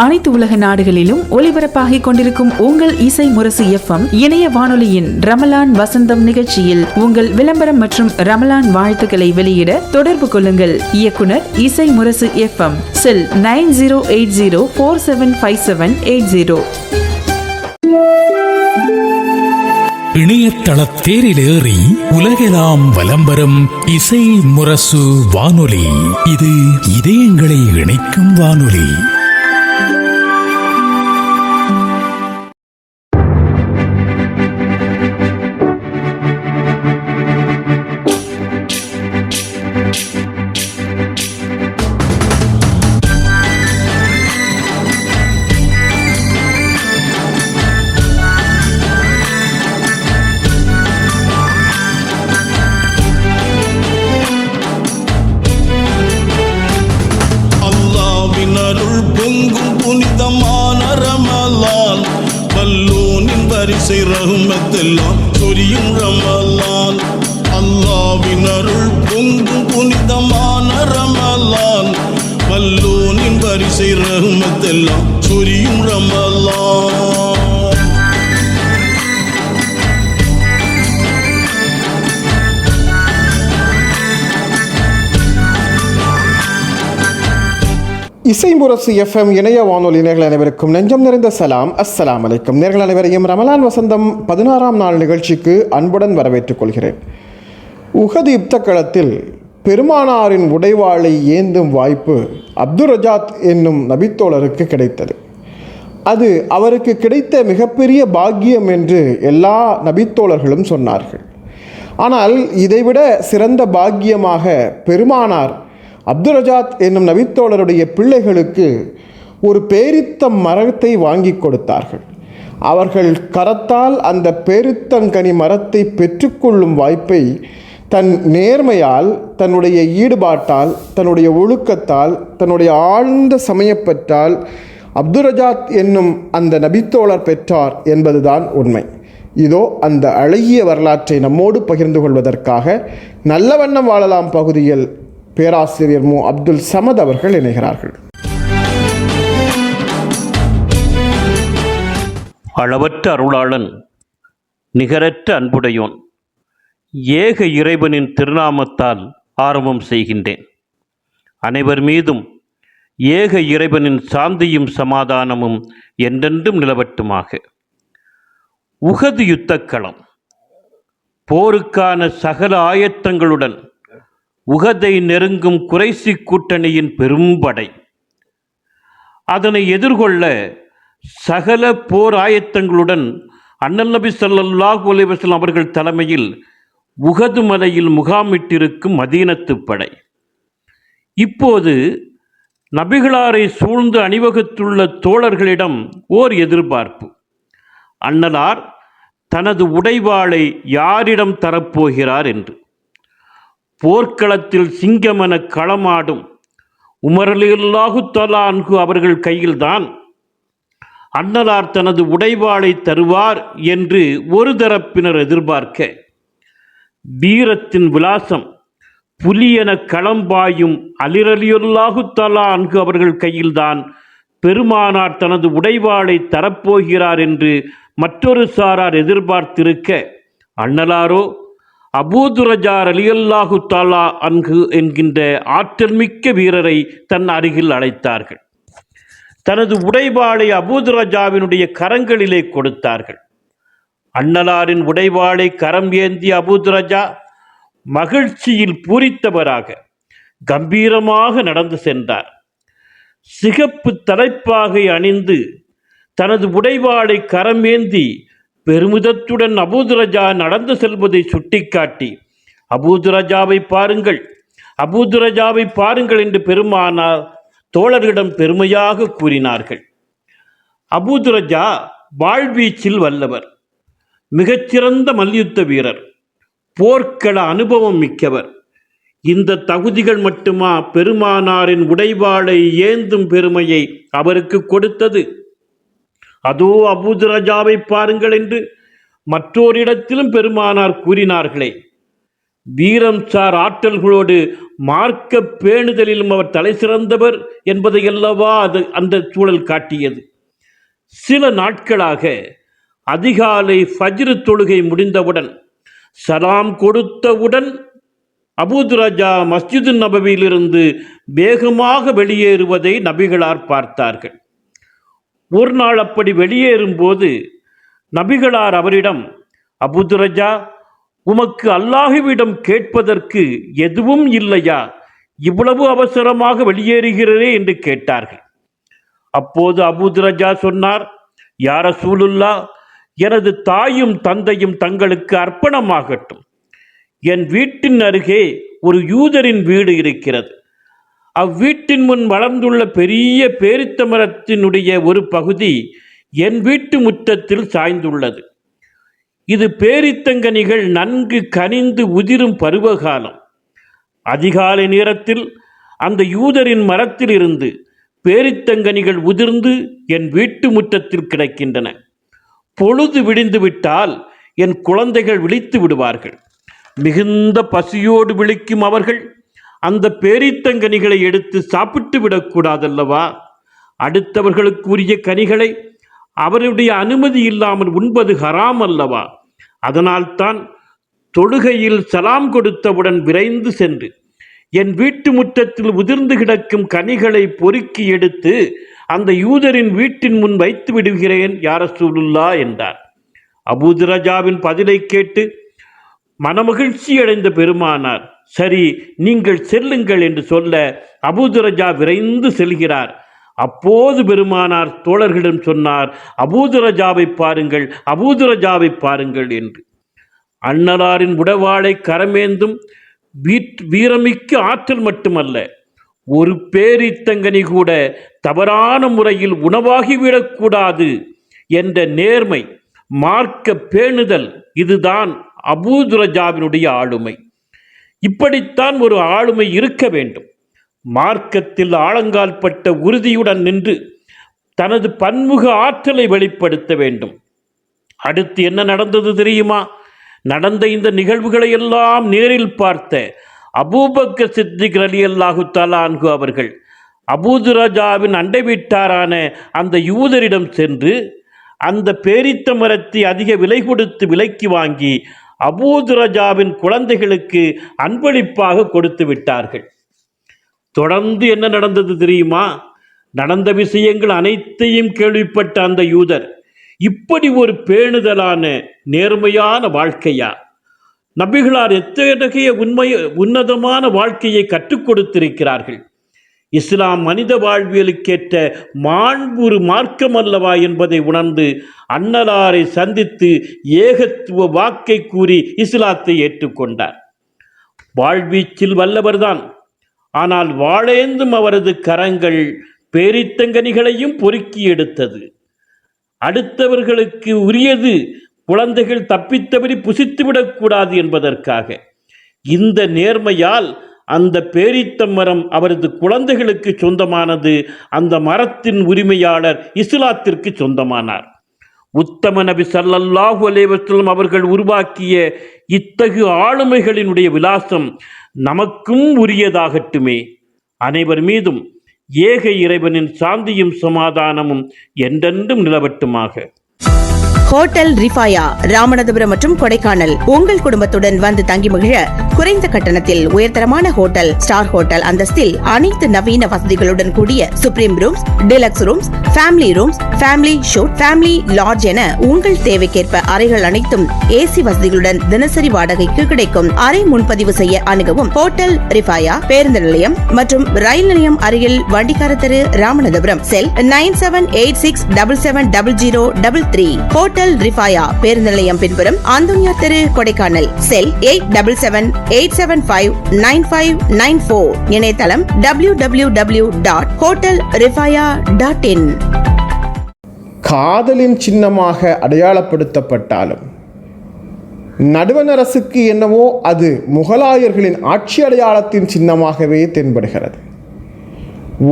அனைத்து உலக நாடுகளிலும் ஒலிபரப்பாகிக் கொண்டிருக்கும் உங்கள் இசை முரசு FM இணைய வானொலியின் ரமலான் வசந்தம் நிகழ்ச்சியில் உங்கள் விளம்பரம் மற்றும் ரமலான் வாழ்த்துக்களை வெளியிட தொடர்பு கொள்ளுங்கள். இயக்குனர் இசை முரசு FM, செல் 9080475780. இணையதள தேரிலேறி உலகெல்லாம் வலம்பெறும் இசை முரசு வானொலி. இது இதயங்களை இணைக்கும் வானொலி. ரஹ்மத்தெல்லாம் சொரியும் ரமலான், அல்லாஹ்வின் அருள் பொங்கும் புனிதமான ரமலான், வல்லோனின் வரிசை ரஹ்மத்தெல்லாம் சொரியும் ரமலான். இசை முரசு FM இணைய வானொலி நேர்கள் அனைவருக்கும் நெஞ்சம் நிறைந்த சலாம். அஸ்ஸலாம் அலைக்கும். நேர்கள் அனைவரையும் ரமலான் வசந்தம் 16ஆம் நாள் நிகழ்ச்சிக்கு அன்புடன் வரவேற்றுக் கொள்கிறேன். உஹது யுத்தக்களத்தில் பெருமானாரின் உடைவாளை ஏந்தும் வாய்ப்பு அப்துல் ரஜாத் என்னும் நபித்தோழருக்கு கிடைத்தது. அது அவருக்கு கிடைத்த மிகப்பெரிய பாக்கியம் என்று எல்லா நபித்தோழர்களும் சொன்னார்கள். ஆனால் இதைவிட சிறந்த பாக்கியமாக பெருமானார் அப்துல் ரஜாத் என்னும் நபித்தோழருடைய பிள்ளைகளுக்கு ஒரு பேரித்தம் மரத்தை வாங்கி கொடுத்தார்கள். அவர்கள் கரத்தால் அந்த பேரித்தங்கனி மரத்தை பெற்றுக்கொள்ளும் வாய்ப்பை தன் நேர்மையால், தன்னுடைய ஈடுபாட்டால், தன்னுடைய ஒழுக்கத்தால், தன்னுடைய ஆழ்ந்த சமயப்பற்றால் அப்துல் ரஜாத் என்னும் அந்த நபித்தோழர் பெற்றார் என்பதுதான் உண்மை. இதோ அந்த அழகிய வரலாற்றை நம்மோடு பகிர்ந்து கொள்வதற்காக நல்ல வண்ணம் வாழலாம் பகுதியில் பேராசிரியர் மு. அப்துல் சமத் அவர்கள் இணைகிறார்கள். அளவற்ற அருளாளன், நிகரற்ற அன்புடையோன், ஏக இறைவனின் திருநாமத்தால் ஆரம்பம் செய்கின்றேன். அனைவர் மீதும் ஏக இறைவனின் சாந்தியும் சமாதானமும் என்றென்றும் நிலவட்டுமாக. உஹது யுத்தக்களம் போருக்கான சகல ஆயத்தங்களுடன் உஹதை நெருங்கும் குறைசி கூட்டணியின் பெரும்படை. அதனை எதிர்கொள்ள சகல போர் ஆயத்தங்களுடன் அண்ணல் நபி ஸல்லல்லாஹு அலைஹி வஸல்லம் அவர்கள் தலைமையில் உஹது மலையில் முகாமிட்டிருக்கும் மதீனத்து படை. இப்போது நபிகளாரை சூழ்ந்து அணிவகுத்துள்ள தோழர்களிடம் ஓர் எதிர்பார்ப்பு. அண்ணலார் தனது உடைவாளை யாரிடம் தரப்போகிறார் என்று. போர்க்களத்தில் சிங்கமென களமாடும் உமர் ரலியல்லாஹு தஆலா அன்ஹு அவர்கள் கையில்தான் அண்ணலார் தனது உடைவாளை தருவார் என்று ஒரு தரப்பினர் எதிர்பார்க்க, வீரத்தின் விலாசம் புலியென களம்பாயும் அலி ரலியல்லாஹு தஆலா அன்ஹு அவர்கள் கையில்தான் பெருமானார் தனது உடைவாளை தரப்போகிறார் என்று மற்றொரு சாரார் எதிர்பார்த்திருக்க, அண்ணலாரோ அபூதுரஜா ரலியல்லாஹு தஆலா அன்ஹு என்கின்ற ஆற்றல் மிக்க வீரரை தன் அருகில் அழைத்தார்கள். தனது உடைவாளை அபூதுரஜாவினுடைய கரங்களிலே கொடுத்தார்கள். அண்ணலாரின் உடைவாளை கரம் ஏந்திய அபூதுரஜா மகிழ்ச்சியில் பூரித்தவராக கம்பீரமாக நடந்து சென்றார். சிகப்பு தலைப்பாகை அணிந்து தனது உடைவாளை கரமேந்தி பெருமிதத்துடன் அபூதுரஜா நடந்து செல்வதை சுட்டிக்காட்டி, அபூதுரஜாவை பாருங்கள், அபூதுரஜாவை பாருங்கள் என்று பெருமானார் தோழர்களிடம் பெருமையாக கூறினார்கள். அபூதுரஜா வாழ்வீச்சில் வல்லவர், மிகச்சிறந்த மல்யுத்த வீரர், போர்க்கள அனுபவம் மிக்கவர். இந்த தகுதிகள் மட்டுமா பெருமானாரின் உடைவாளை ஏந்தும் பெருமையை அவருக்கு கொடுத்தது? அதோ அபூதுரஜாவை பாருங்கள் என்று மற்றோரிடத்திலும் பெருமானார் கூறினார்களே. வீரம் சார் ஆற்றல்களோடு மார்க்க பேணுதலிலும் அவர் தலை சிறந்தவர் என்பதை அல்லவா அந்த சூழல் காட்டியது. சில நாட்களாக அதிகாலை ஃபஜ்ர் தொழுகை முடிந்தவுடன், சலாம் கொடுத்தவுடன் அபூதுரஜா மஸ்ஜிது நபவியிலிருந்து வேகமாக வெளியேறுவதை நபிகளார் பார்த்தார்கள். ஒரு நாள் அப்படி வெளியேறும்போது நபிகளார் அவரிடம், அபூதுரஜா, உமக்கு அல்லாஹுவிடம் கேட்பதற்கு எதுவும் இல்லையா? இவ்வளவு அவசரமாக வெளியேறுகிறதே என்று கேட்டார்கள். அப்போது அபூதுரஜா சொன்னார், யா ரசூலுல்லாஹ், எனது தாயும் தந்தையும் தங்களுக்கு அர்ப்பணமாகட்டும். என் வீட்டின் அருகே ஒரு யூதரின் வீடு இருக்கிறது. அவ்வீட்டின் முன் வளர்ந்துள்ள பெரிய பேரித்த மரத்தினுடைய ஒரு பகுதி என் வீட்டு முற்றத்தில் சாய்ந்துள்ளது. இது பேரித்தங்கனிகள் நன்கு கனிந்து உதிரும் பருவகாலம். அதிகாலை நேரத்தில் அந்த யூதரின் மரத்தில் இருந்து பேரித்தங்கனிகள் உதிர்ந்து என் வீட்டு முற்றத்தில் கிடைக்கின்றன. பொழுது விடிந்து விட்டால் என் குழந்தைகள் விழித்து விடுவார்கள். மிகுந்த பசியோடு விழிக்கும் அவர்கள் அந்த பேரித்தங்கனிகளை எடுத்து சாப்பிட்டு விடக்கூடாதல்லவா? அடுத்தவர்களுக்குரிய கனிகளை அவருடைய அனுமதி இல்லாமல் உண்பது ஹராம் அல்லவா? அதனால்தான் தொழுகையில் சலாம் கொடுத்தவுடன் விரைந்து சென்று என் வீட்டு முற்றத்தில் உதிர்ந்து கிடக்கும் கனிகளை பொறுக்கி எடுத்து அந்த யூதரின் வீட்டின் முன் வைத்து விடுகிறேன் யா ரசூலுல்லாஹ் என்றார். அபூதுரஜாவின் பதிலை கேட்டு மனமகிழ்ச்சி அடைந்த பெருமானார், சரி, நீங்கள் செல்லுங்கள் என்று சொல்ல அபூதுரஜா விரைந்து செல்கிறார். அப்போது பெருமானார் தோழர்களிடம் சொன்னார், அபூதுரஜாவை பாருங்கள், அபூதுரஜாவை பாருங்கள் என்று. அன்னலாரின் உடவாளை கரமேந்தும் வீரமிக்க ஆற்றல் மட்டுமல்ல, ஒரு பேரித்தங்கனி கூட தவறான முறையில் உணவாகிவிடக்கூடாது என்ற நேர்மை, மார்க்க பேணுதல், இதுதான் அபூதுரஜாவினுடைய ஆளுமை. இப்படித்தான் ஒரு ஆளுமை இருக்க வேண்டும். மார்க்கத்தில் ஆழங்கால் பட்ட உறுதியுடன் நின்று தனது பன்முக ஆற்றலை வெளிப்படுத்த வேண்டும். அடுத்து என்ன நடந்தது தெரியுமா? நடந்த இந்த நிகழ்வுகளை எல்லாம் நேரில் பார்த்த அபூபக்கர் சித்திக் ரலியல்லாஹு தஆலா அன்ஹு அவர்கள் அபூதுரஜாவின் அண்டை வீட்டாரான அந்த யூதரிடம் சென்று அந்த பேரித்த மரத்தை அதிக விலை கொடுத்து விலைக்கு வாங்கி அபூதுரஜாவின் குழந்தைகளுக்கு அன்பளிப்பாக கொடுத்து விட்டார்கள். தொடர்ந்து என்ன நடந்தது தெரியுமா? நடந்த விஷயங்கள் அனைத்தையும் கேள்விப்பட்ட அந்த யூதர், இப்படி ஒரு பேணுதலான நேர்மையான வாழ்க்கையா? நபிகளார் எத்தகைய உன்னதமான வாழ்க்கையை கற்றுக் கொடுத்திருக்கிறார்கள். இஸ்லாம் மனித வாழ்வியலுக்கேற்ற மாண்புறு மார்க்கம் அல்லவா என்பதை உணர்ந்து அன்னலாரை சந்தித்து ஏகத்துவ வாக்கை கூறி இஸ்லாத்தை ஏற்றுக்கொண்டார். வாழ்வீச்சில் வல்லவர்தான், ஆனால் வாழேந்தும் அவரது கரங்கள் பேரித்தங்கனிகளையும் பொறுக்கி எடுத்தது. அடுத்தவர்களுக்கு உரியது குழந்தைகள் தப்பித்தபடி புசித்துவிடக்கூடாது என்பதற்காக. இந்த நேர்மையால் அந்த பேரித்த மரம் அவரது குழந்தைகளுக்கு சொந்தமானது. அந்த மரத்தின் உரிமையாளர் இஸ்லாத்திற்கு சொந்தமானார். உத்தம நபி ஸல்லல்லாஹு அலைஹி வஸல்லம் அவர்கள் உருவாக்கிய இத்தகு ஆளுமைகளினுடைய விலாசம் நமக்கும் உரியதாகட்டுமே. அனைவர் மீதும் ஏக இறைவனின் சாந்தியும் சமாதானமும் என்றென்றும் நிலவட்டுமாக. ஹோட்டல் ரிஃபாயா ராமநாதபுரம் மற்றும் கொடைக்கானல் உங்கள் குடும்பத்துடன் வந்து தங்கி மகிழ குறைந்த கட்டணத்தில் உயர்தரமான ஹோட்டல், ஸ்டார் ஹோட்டல் அந்தஸ்தில் அனைத்து நவீன வசதிகளுடன் கூடிய supreme rooms, deluxe rooms, family shoot, family lodge என உங்கள் தேவைக்கேற்ப அறைகள் அனைத்தும் ஏசி வசதிகளுடன் தினசரி வாடகைக்கு கிடைக்கும். அறை முன்பதிவு செய்ய அணுகவும் ஹோட்டல் ரிஃபாயா, பேருந்து நிலையம் மற்றும் ரயில் நிலையம் அருகில் வண்டிக்கார தெரு, ராமநாதபுரம். செல் 9786770033. ஹோட்டல் ரிஃபாயா, பேருந்து நிலையம் பின்புறம், அந்தோனியார் தெரு, கொடைக்கானல். செல் 8778759594. இணையதளம் www.hotelrifaya.in. காதலின் சின்னமாக அடையாளப்படுத்தப்பட்டாலும் நடுவணரசுக்கு என்னவோ அது முகலாயர்களின் ஆட்சி அடையாளத்தின் சின்னமாகவே தென்படுகிறது.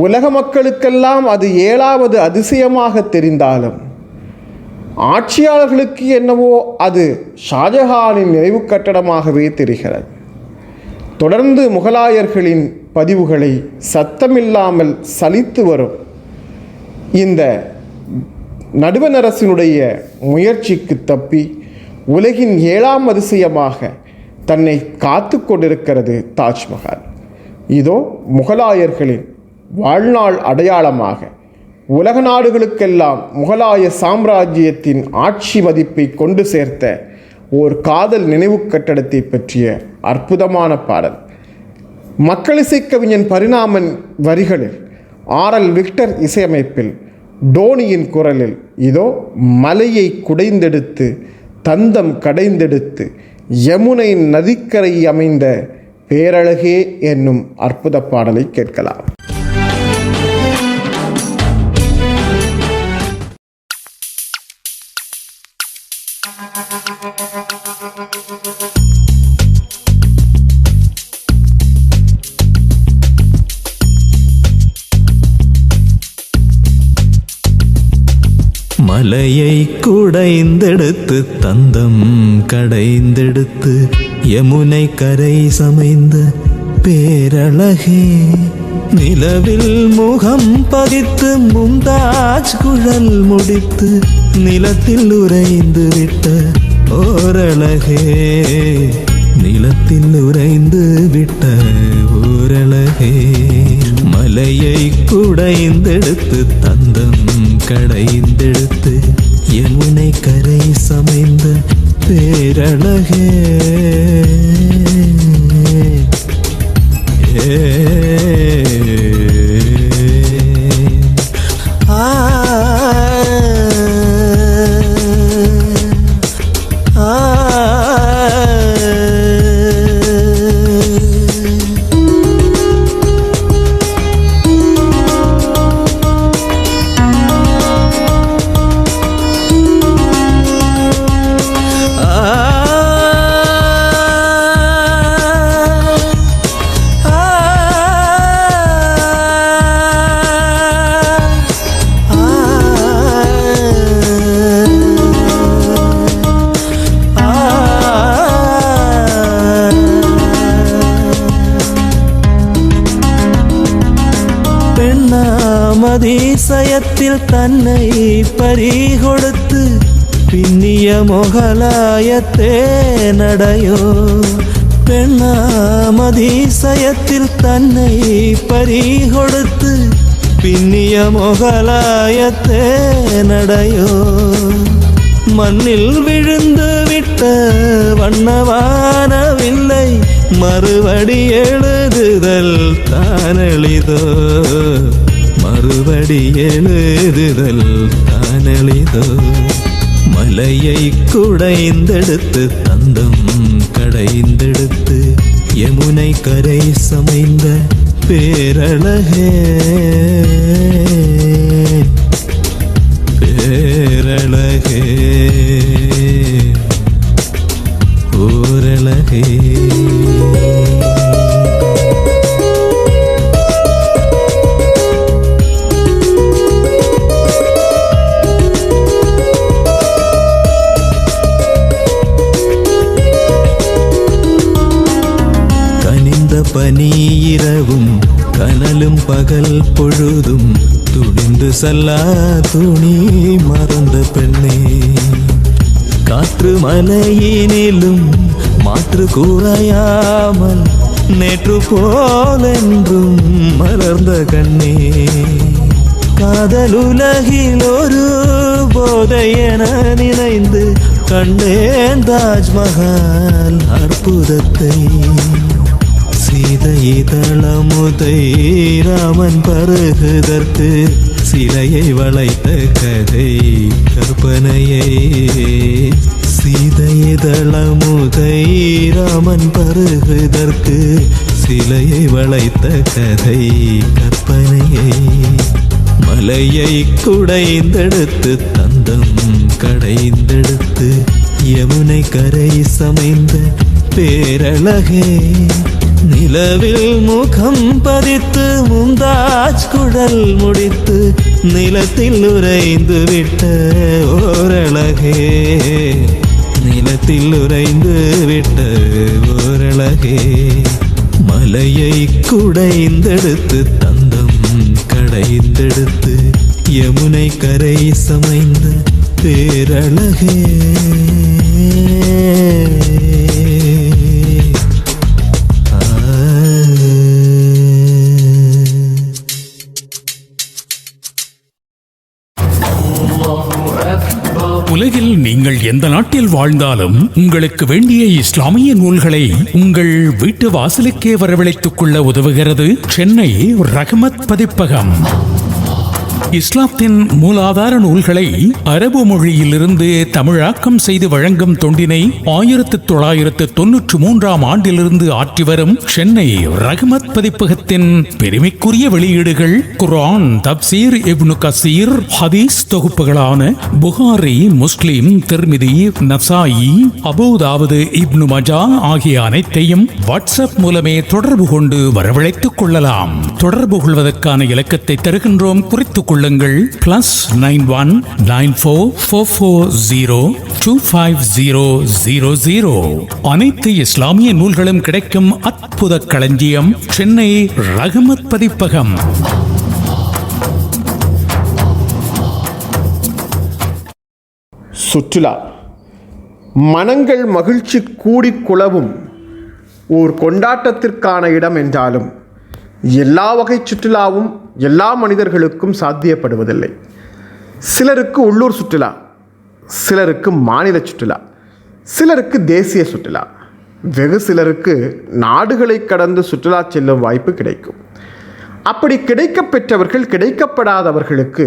உலக மக்களுக்கெல்லாம் அது 7வது அதிசயமாக தெரிந்தாலும் ஆட்சியாளர்களுக்கு என்னவோ அது ஷாஜஹானின் நினைவு கட்டடமாகவே தெரிகிறது. தொடர்ந்து முகலாயர்களின் பதிவுகளை சத்தமில்லாமல் சலித்து வரும் இந்த நடுவணரசினுடைய முயற்சிக்கு தப்பி உலகின் 7ஆம் அதிசயமாக தன்னை காத்து கொண்டிருக்கிறது தாஜ்மஹால். இதோ முகலாயர்களின் வாழ்நாள் அடையாளமாக உலக நாடுகளுக்கெல்லாம் முகலாய சாம்ராஜ்யத்தின் ஆட்சி மதிப்பை கொண்டு சேர்த்த ஓர் காதல் நினைவு கட்டடத்தை பற்றிய அற்புதமான பாடல். மக்களிசை கவிஞன் பரிணாமன் வரிகளில் ஆர்.எல். விக்டர் இசையமைப்பில் டோனியின் குரலில் இதோ மலையை குடைந்தெடுத்து தந்தம் கடைந்தெடுத்து யமுனை நதிக்கரை அமைந்த பேரழகே என்னும் அற்புத பாடலை கேட்கலாம். மலையை குடைந்தெடுத்து தந்தம் கடைந்தெடுத்து யமுனை கரை சமைந்த பேரழகே, நிலவில் முகம் பதித்து மும்தாஜ் குழல் முடித்து நிலத்தில் உறைந்து விட்ட ஓரழகே, நிலத்தில் உறைந்து விட்ட ஓரழகே. மலையை குடைந்தெடுத்து தந்தம் கடைந்தெடுத்து யமுனை கரை சமைந்த பேரழகே, அதிசயத்தில் தன்னை பறிகொடுத்து பின்னிய முகலாயத்தே நடையோ, பெண்ணாம் அதிசயத்தில் தன்னை பறிகொடுத்து பின்னிய முகலாயத்தே நடையோ, மண்ணில் விழுந்து விட்ட வண்ணவானவில்லை மறுபடி எழுதுதல் தானெளிதோ, மறுபடி எழுதுதல் தானெளிதோ. மலையை குடைந்தெடுத்து தந்தம் கடைந்தெடுத்து யமுனை கரை சமைந்த பேரழகே, பேரழகே ஓரழகே. பனியிரவும் கனலும் பகல் பொழுதும் துணிந்து செல்லா துணி மறந்த பெண்ணே, காற்று மலையினிலும் மாற்று கூறாயாமல் நேற்று போலென்றும் மலர்ந்த கண்ணே, காதலுலகில் ஒரு போதை என நினைந்து கண்டேன் தாஜ்மஹால் அற்புதத்தை, சீதை தளமுதை ராமன் பருகுதற்கு சிலையை வளைத்த கதை கற்பனையை, சீதை தளமுதை ராமன் பருகுதற்கு சிலையை வளைத்த கதை கற்பனையை. மலையை குடைந்தெடுத்து தந்தம் கடைந்தெடுத்து யமுனை கரை சமைந்த பேரழகே, நிலவில் முகம் பதித்து மும்தாஜ் குழல் முடித்து நிலத்தில் உறைந்து விட்ட ஓரழகே, நிலத்தில் உறைந்து விட்ட ஓரழகே. மலையை குடைந்தெடுத்து தந்தம் கடைந்தெடுத்து யமுனை கரை சமைந்த பேரழகே உலகில் நீங்கள் எந்த நாட்டில் வாழ்ந்தாலும் உங்களுக்கு வேண்டிய இஸ்லாமிய நூல்களை உங்கள் வீட்டு வாசலுக்கே வரவழைத்துக் கொள்ள உதவுகிறது சென்னை ரஹ்மத் பதிப்பகம். இஸ்லாத்தின் மூலாதார நூல்களை அரபு மொழியிலிருந்து தமிழாக்கம் செய்து வழங்கும் தொண்டினை 1993 ஆண்டிலிருந்து ஆற்றி வரும் சென்னை ரஹ்மத் பதிப்பகத்தின் பெருமைக்குரிய வெளியீடுகள் குர்ஆன், தப்சீர், இப்னு கசீர், ஹதீஸ் தொகுப்புகளான புகாரி, முஸ்லிம், திர்மிதி, நசாயி, அபூதாவுது, இப்னு மஜா ஆகிய அனைத்தையும் வாட்ஸ்அப் மூலமே தொடர்பு கொண்டு வரவழைத்துக் கொள்ளலாம். தொடர்பு கொள்வதற்கான இலக்கத்தை தருகின்றோம், குறித்துக் கொள்ளுங்கள். +9194402500. அனைத்து இஸ்லாமிய நூல்களும் கிடைக்கும் அற்புத களஞ்சியம் சென்னை ரஹ்மத் பதிப்பகம். சுற்றுலா மனங்கள் மகிழ்ச்சி கூடி குளவும் ஓர் கொண்டாட்டத்திற்கான இடம் என்றாலும் எல்லா வகை சுற்றுலாவும் எல்லா மனிதர்களுக்கும் சாத்தியப்படுவதில்லை. சிலருக்கு உள்ளூர் சுற்றுலா, சிலருக்கு மாநில சுற்றுலா, சிலருக்கு தேசிய சுற்றுலா, வெகு சிலருக்கு நாடுகளை கடந்து சுற்றுலா செல்லும் வாய்ப்பு கிடைக்கும். அப்படி கிடைக்கப் பெற்றவர்கள் கிடைக்கப்படாதவர்களுக்கு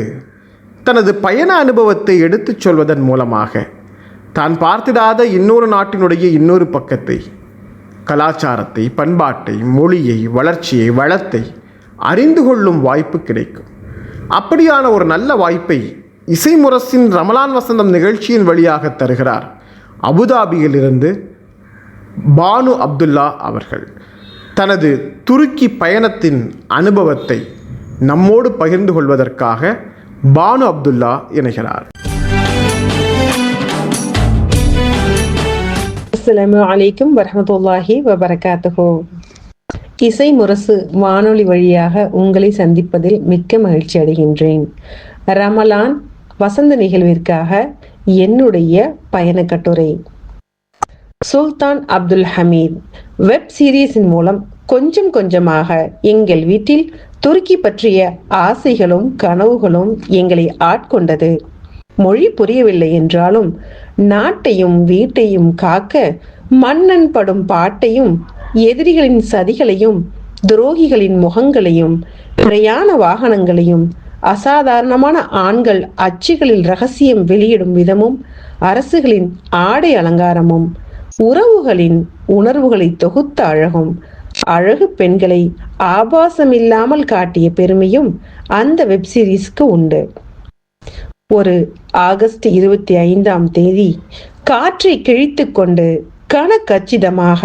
தனது பயண அனுபவத்தை எடுத்துச் சொல்வதன் மூலமாக தான் பார்த்திடாத இன்னொரு நாட்டினுடைய இன்னொரு பக்கத்தை, கலாச்சாரத்தை, பண்பாட்டை, மொழியை, வளர்ச்சியை, வளத்தை அறிந்து கொள்ளும் வாய்ப்பு கிடைக்கும். அப்படியான ஒரு நல்ல வாய்ப்பை இசை முரசின் ரமலான் வசந்தம் நிகழ்ச்சியின் வழியாக தருகிறார் அபுதாபியிலிருந்து பானு அப்துல்லா அவர்கள். தனது துருக்கி பயணத்தின் அனுபவத்தை நம்மோடு பகிர்ந்து கொள்வதற்காக பானு அப்துல்லா இணைகிறார். அஸ்ஸலாமு அலைக்கும் வரஹ்மத்துல்லாஹி வபரகாத்துஹு. இசை முரசு வானொலி வழியாக உங்களை சந்திப்பதில் மிக்க மகிழ்ச்சி அடைகின்றேன். ரமலான் வசந்த நிகழ்விற்காக என்னுடைய பயண கட்டுரை. சுல்தான் அப்துல் ஹமீத் வெப் சீரிஸின் மூலம் கொஞ்சம் கொஞ்சமாக எங்கள் வீட்டில் துருக்கி பற்றிய ஆசைகளும் கனவுகளும் எங்களை ஆட்கொண்டது. மொழி புரியவில்லை என்றாலும் நாட்டையும் வீட்டையும் காக்க மன்னன் படும் பாட்டையும், எதிரிகளின் சதிகளையும், துரோகிகளின் முகங்களையும், பிரயாண வாகனங்களையும், அசாதாரணமான ஆண்கள் அச்சுகளில் ரகசியம் வெளியிடும் விதமும், அரசுகளின் ஆடை அலங்காரமும், உறவுகளின் உணர்வுகளை தொகுத்த அழகும், அழகு பெண்களை ஆபாசமில்லாமல் காட்டிய பெருமையும் அந்த வெப்சீரிஸ்க்கு உண்டு. ஒரு ஆகஸ்ட் 25 காற்றை கிழித்து கொண்டு கனகச்சிதமாக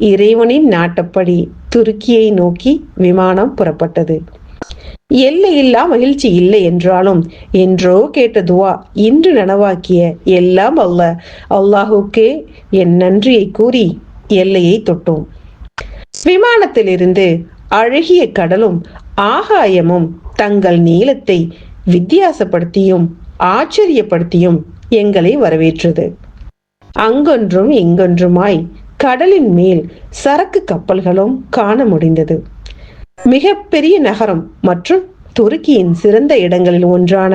இறைவனின் நாட்டப்படி துருக்கியை நோக்கி விமானம் புறப்பட்டது. எல்லையில்லா மகிழ்ச்சி இல்லை என்றாலும் என்றோ கேட்ட துவா இன்று நனவாக்கிய எல்லாம் அல்லாஹுக்கே என் நன்றியை கூறி எல்லையை தொட்டோம். விமானத்திலிருந்து அழகிய கடலும் ஆகாயமும் தங்கள் நீளத்தை வித்தியாசப்படுத்தியும் ஆச்சரியப்படுத்தியும் எங்களை வரவேற்றது. அங்கொன்றும் இங்கொன்றுமாய் கடலின் மேல் சரக்கு கப்பல்களும் காண முடிந்தது. மிக பெரிய நகரம் மற்றும் துருக்கியின் சிறந்த இடங்களில் ஒன்றான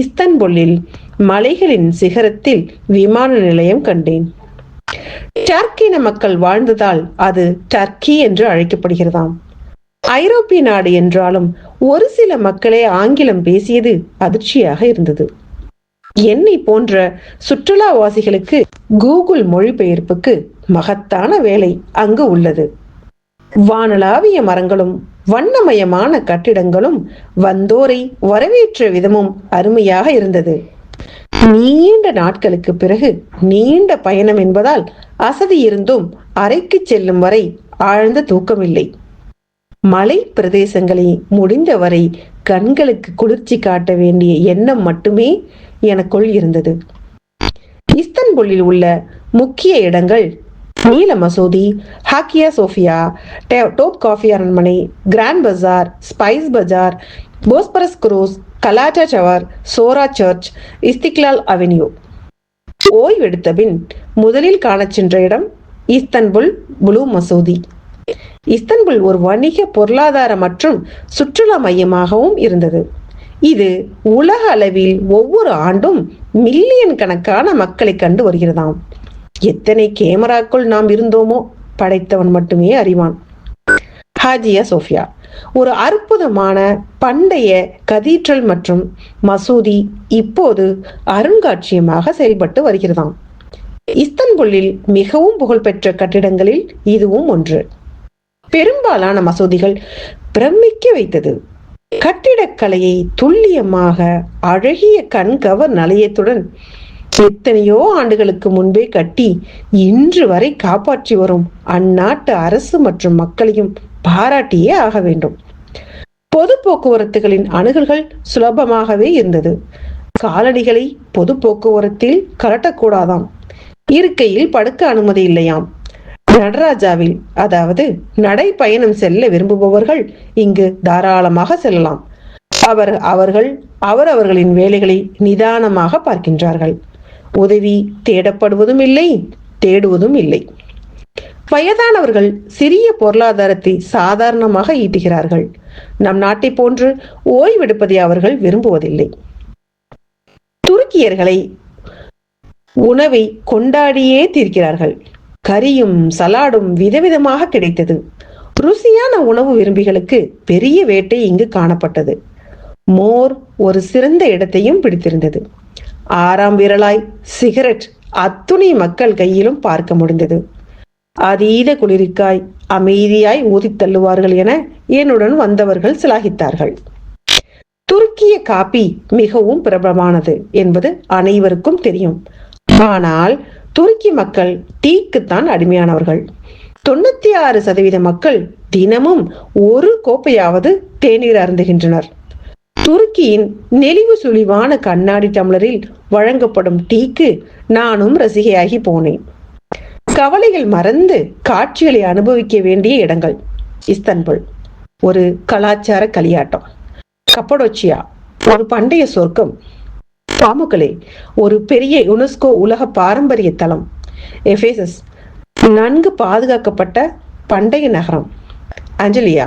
இஸ்தான்புல்லில் மலைகளின் சிகரத்தில் விமான நிலையம் கண்டேன். டர்க்கின மக்கள் வாழ்ந்ததால் அது டர்க்கி என்று அழைக்கப்படுகிறதாம். ஐரோப்பிய நாடு என்றாலும் ஒரு சில மக்களே ஆங்கிலம் பேசியது அதிர்ச்சியாக இருந்தது. என்னை போன்ற சுற்றுலாவாசிகளுக்கு கூகுள் மொழிபெயர்ப்புக்கு மகத்தான வேலை அங்கு உள்ளது. வானளாவிய மரங்களும் வண்ணமயமான கட்டிடங்களும் வந்தோரை வரவேற்ற விதமும் அருமையாக இருந்தது. நீண்ட நாட்களுக்கு பிறகு நீண்ட பயணம் என்பதால் அசதி இருந்தும் அறைக்கு செல்லும் வரை ஆழ்ந்த தூக்கமில்லை. மலை பிரதேசங்களை முடிந்தவரை கண்களுக்கு குளிர்ச்சி காட்ட வேண்டிய எண்ணம் மட்டுமே எனக்குள் இருந்தது. இஸ்தான்புல்லில் உள்ள முக்கிய இடங்கள் நீல மசூதி, ஹாக்கியா சோஃபியா, டோப் காஃபி அரண்மனை, கிராண்ட் பஜார், ஸ்பைஸ் பஜார், போஸ்பரஸ் குரூஸ், கலாட்டா டவர், சோரா சர்ச், இஸ்திக்லால் அவென்யூ. ஓய்வெடுத்த பின் முதலில் காணச் சென்ற இடம் இஸ்தன்புல் ப்ளூ மசூதி. இஸ்தன்புல் ஒரு வணிக, பொருளாதார மற்றும் சுற்றுலா மையமாகவும் இருந்தது. இது உலக அளவில் ஒவ்வொரு ஆண்டும் மில்லியன் கணக்கான மக்களை கண்டு வருகிறதாம். எத்தனை கேமராக்கள் நாம் இருந்தோமோ படைத்தவன் மட்டுமே அறிவான். ஹாஜியா சோஃபியா ஒரு அற்புதமான பண்டைய கதீட்ரல் மற்றும் மசூதி இப்போது அருங்காட்சியகமாக செயல்பட்டு வருகிறதாம். இஸ்தன்புல்லில் மிகவும் புகழ்பெற்ற கட்டிடங்களில் இதுவும் ஒன்று. பெரும்பாலான மசூதிகள் பிரமிக்க வைத்தது. கட்டிடக்கலையை துல்லியமாக அழகிய கண்கவர் நலையத்துடன் எத்தனையோ ஆண்டுகளுக்கு முன்பே கட்டி இன்று வரை காப்பாற்றி வரும் அந்நாட்டு அரசு மற்றும் மக்களையும் பாராட்டியே ஆக வேண்டும். பொது போக்குவரத்துகளின் அணுகல்கள் சுலபமாகவே இருந்தது. காலணிகளை பொது போக்குவரத்தில் கலட்டக்கூடாதாம். இருக்கையில் படுக்க அனுமதி இல்லையாம். நடராஜாவில், அதாவது நடைப்பயணம் செல்ல விரும்புபவர்கள் இங்கு தாராளமாக செல்லலாம். அவர்களின் வேலைகளை நிதானமாக பார்க்கின்றார்கள். உதவி தேடப்படுவதும் இல்லை, தேடுவதும் இல்லை. வயதானவர்கள் சிறிய பொருளாதாரத்தை சாதாரணமாக ஈட்டுகிறார்கள். நம் நாட்டை போன்று ஓய்வெடுப்பதை அவர்கள் விரும்புவதில்லை. துருக்கியர்களை உணவை கொண்டாடியே தீர்க்கிறார்கள். கறியும் சலாடும் விதவிதமாக கிடைத்தது. ருசியான உணவு விரும்பிகளுக்கு பெரிய வேட்டை இங்கு காணப்பட்டது. மோர் ஒரு சிறந்த இடத்தையும் பிடித்திருந்தது. 6ஆம் விரலாய் சிகரெட் அத்துணை மக்கள் கையிலும் பார்க்க முடிந்தது. அதீத குளிர்காய் அமைதியாய் ஊதித் தள்ளுவார்கள் என என்னுடன் வந்தவர்கள் சிலாகித்தார்கள். துருக்கிய காபி மிகவும் பிரபலமானது என்பது அனைவருக்கும் தெரியும். ஆனால் துருக்கி மக்கள் டீக்குத்தான் அடிமையானவர்கள். 96% மக்கள் தினமும் ஒரு கோப்பையாவது தேநீர் அருந்துகின்றனர். துருக்கியின் நெளிவு சுழிவான கண்ணாடி டம்ளரில் வழங்கப்படும் டீக்கு நானும் ரசிகையாகி போனேன். கவலைகள் மறந்து காட்சிகளை அனுபவிக்க வேண்டிய இடங்கள். இஸ்தன்புல் ஒரு கலாச்சார களியாட்டம். கப்படோச்சியா ஒரு பண்டைய சொர்க்கம். பாமுகலே ஒரு பெரிய யுனெஸ்கோ உலக பாரம்பரிய தலம். எபேசஸ் நன்கு பாதுகாக்கப்பட்ட பண்டைய நகரம். அஞ்சலியா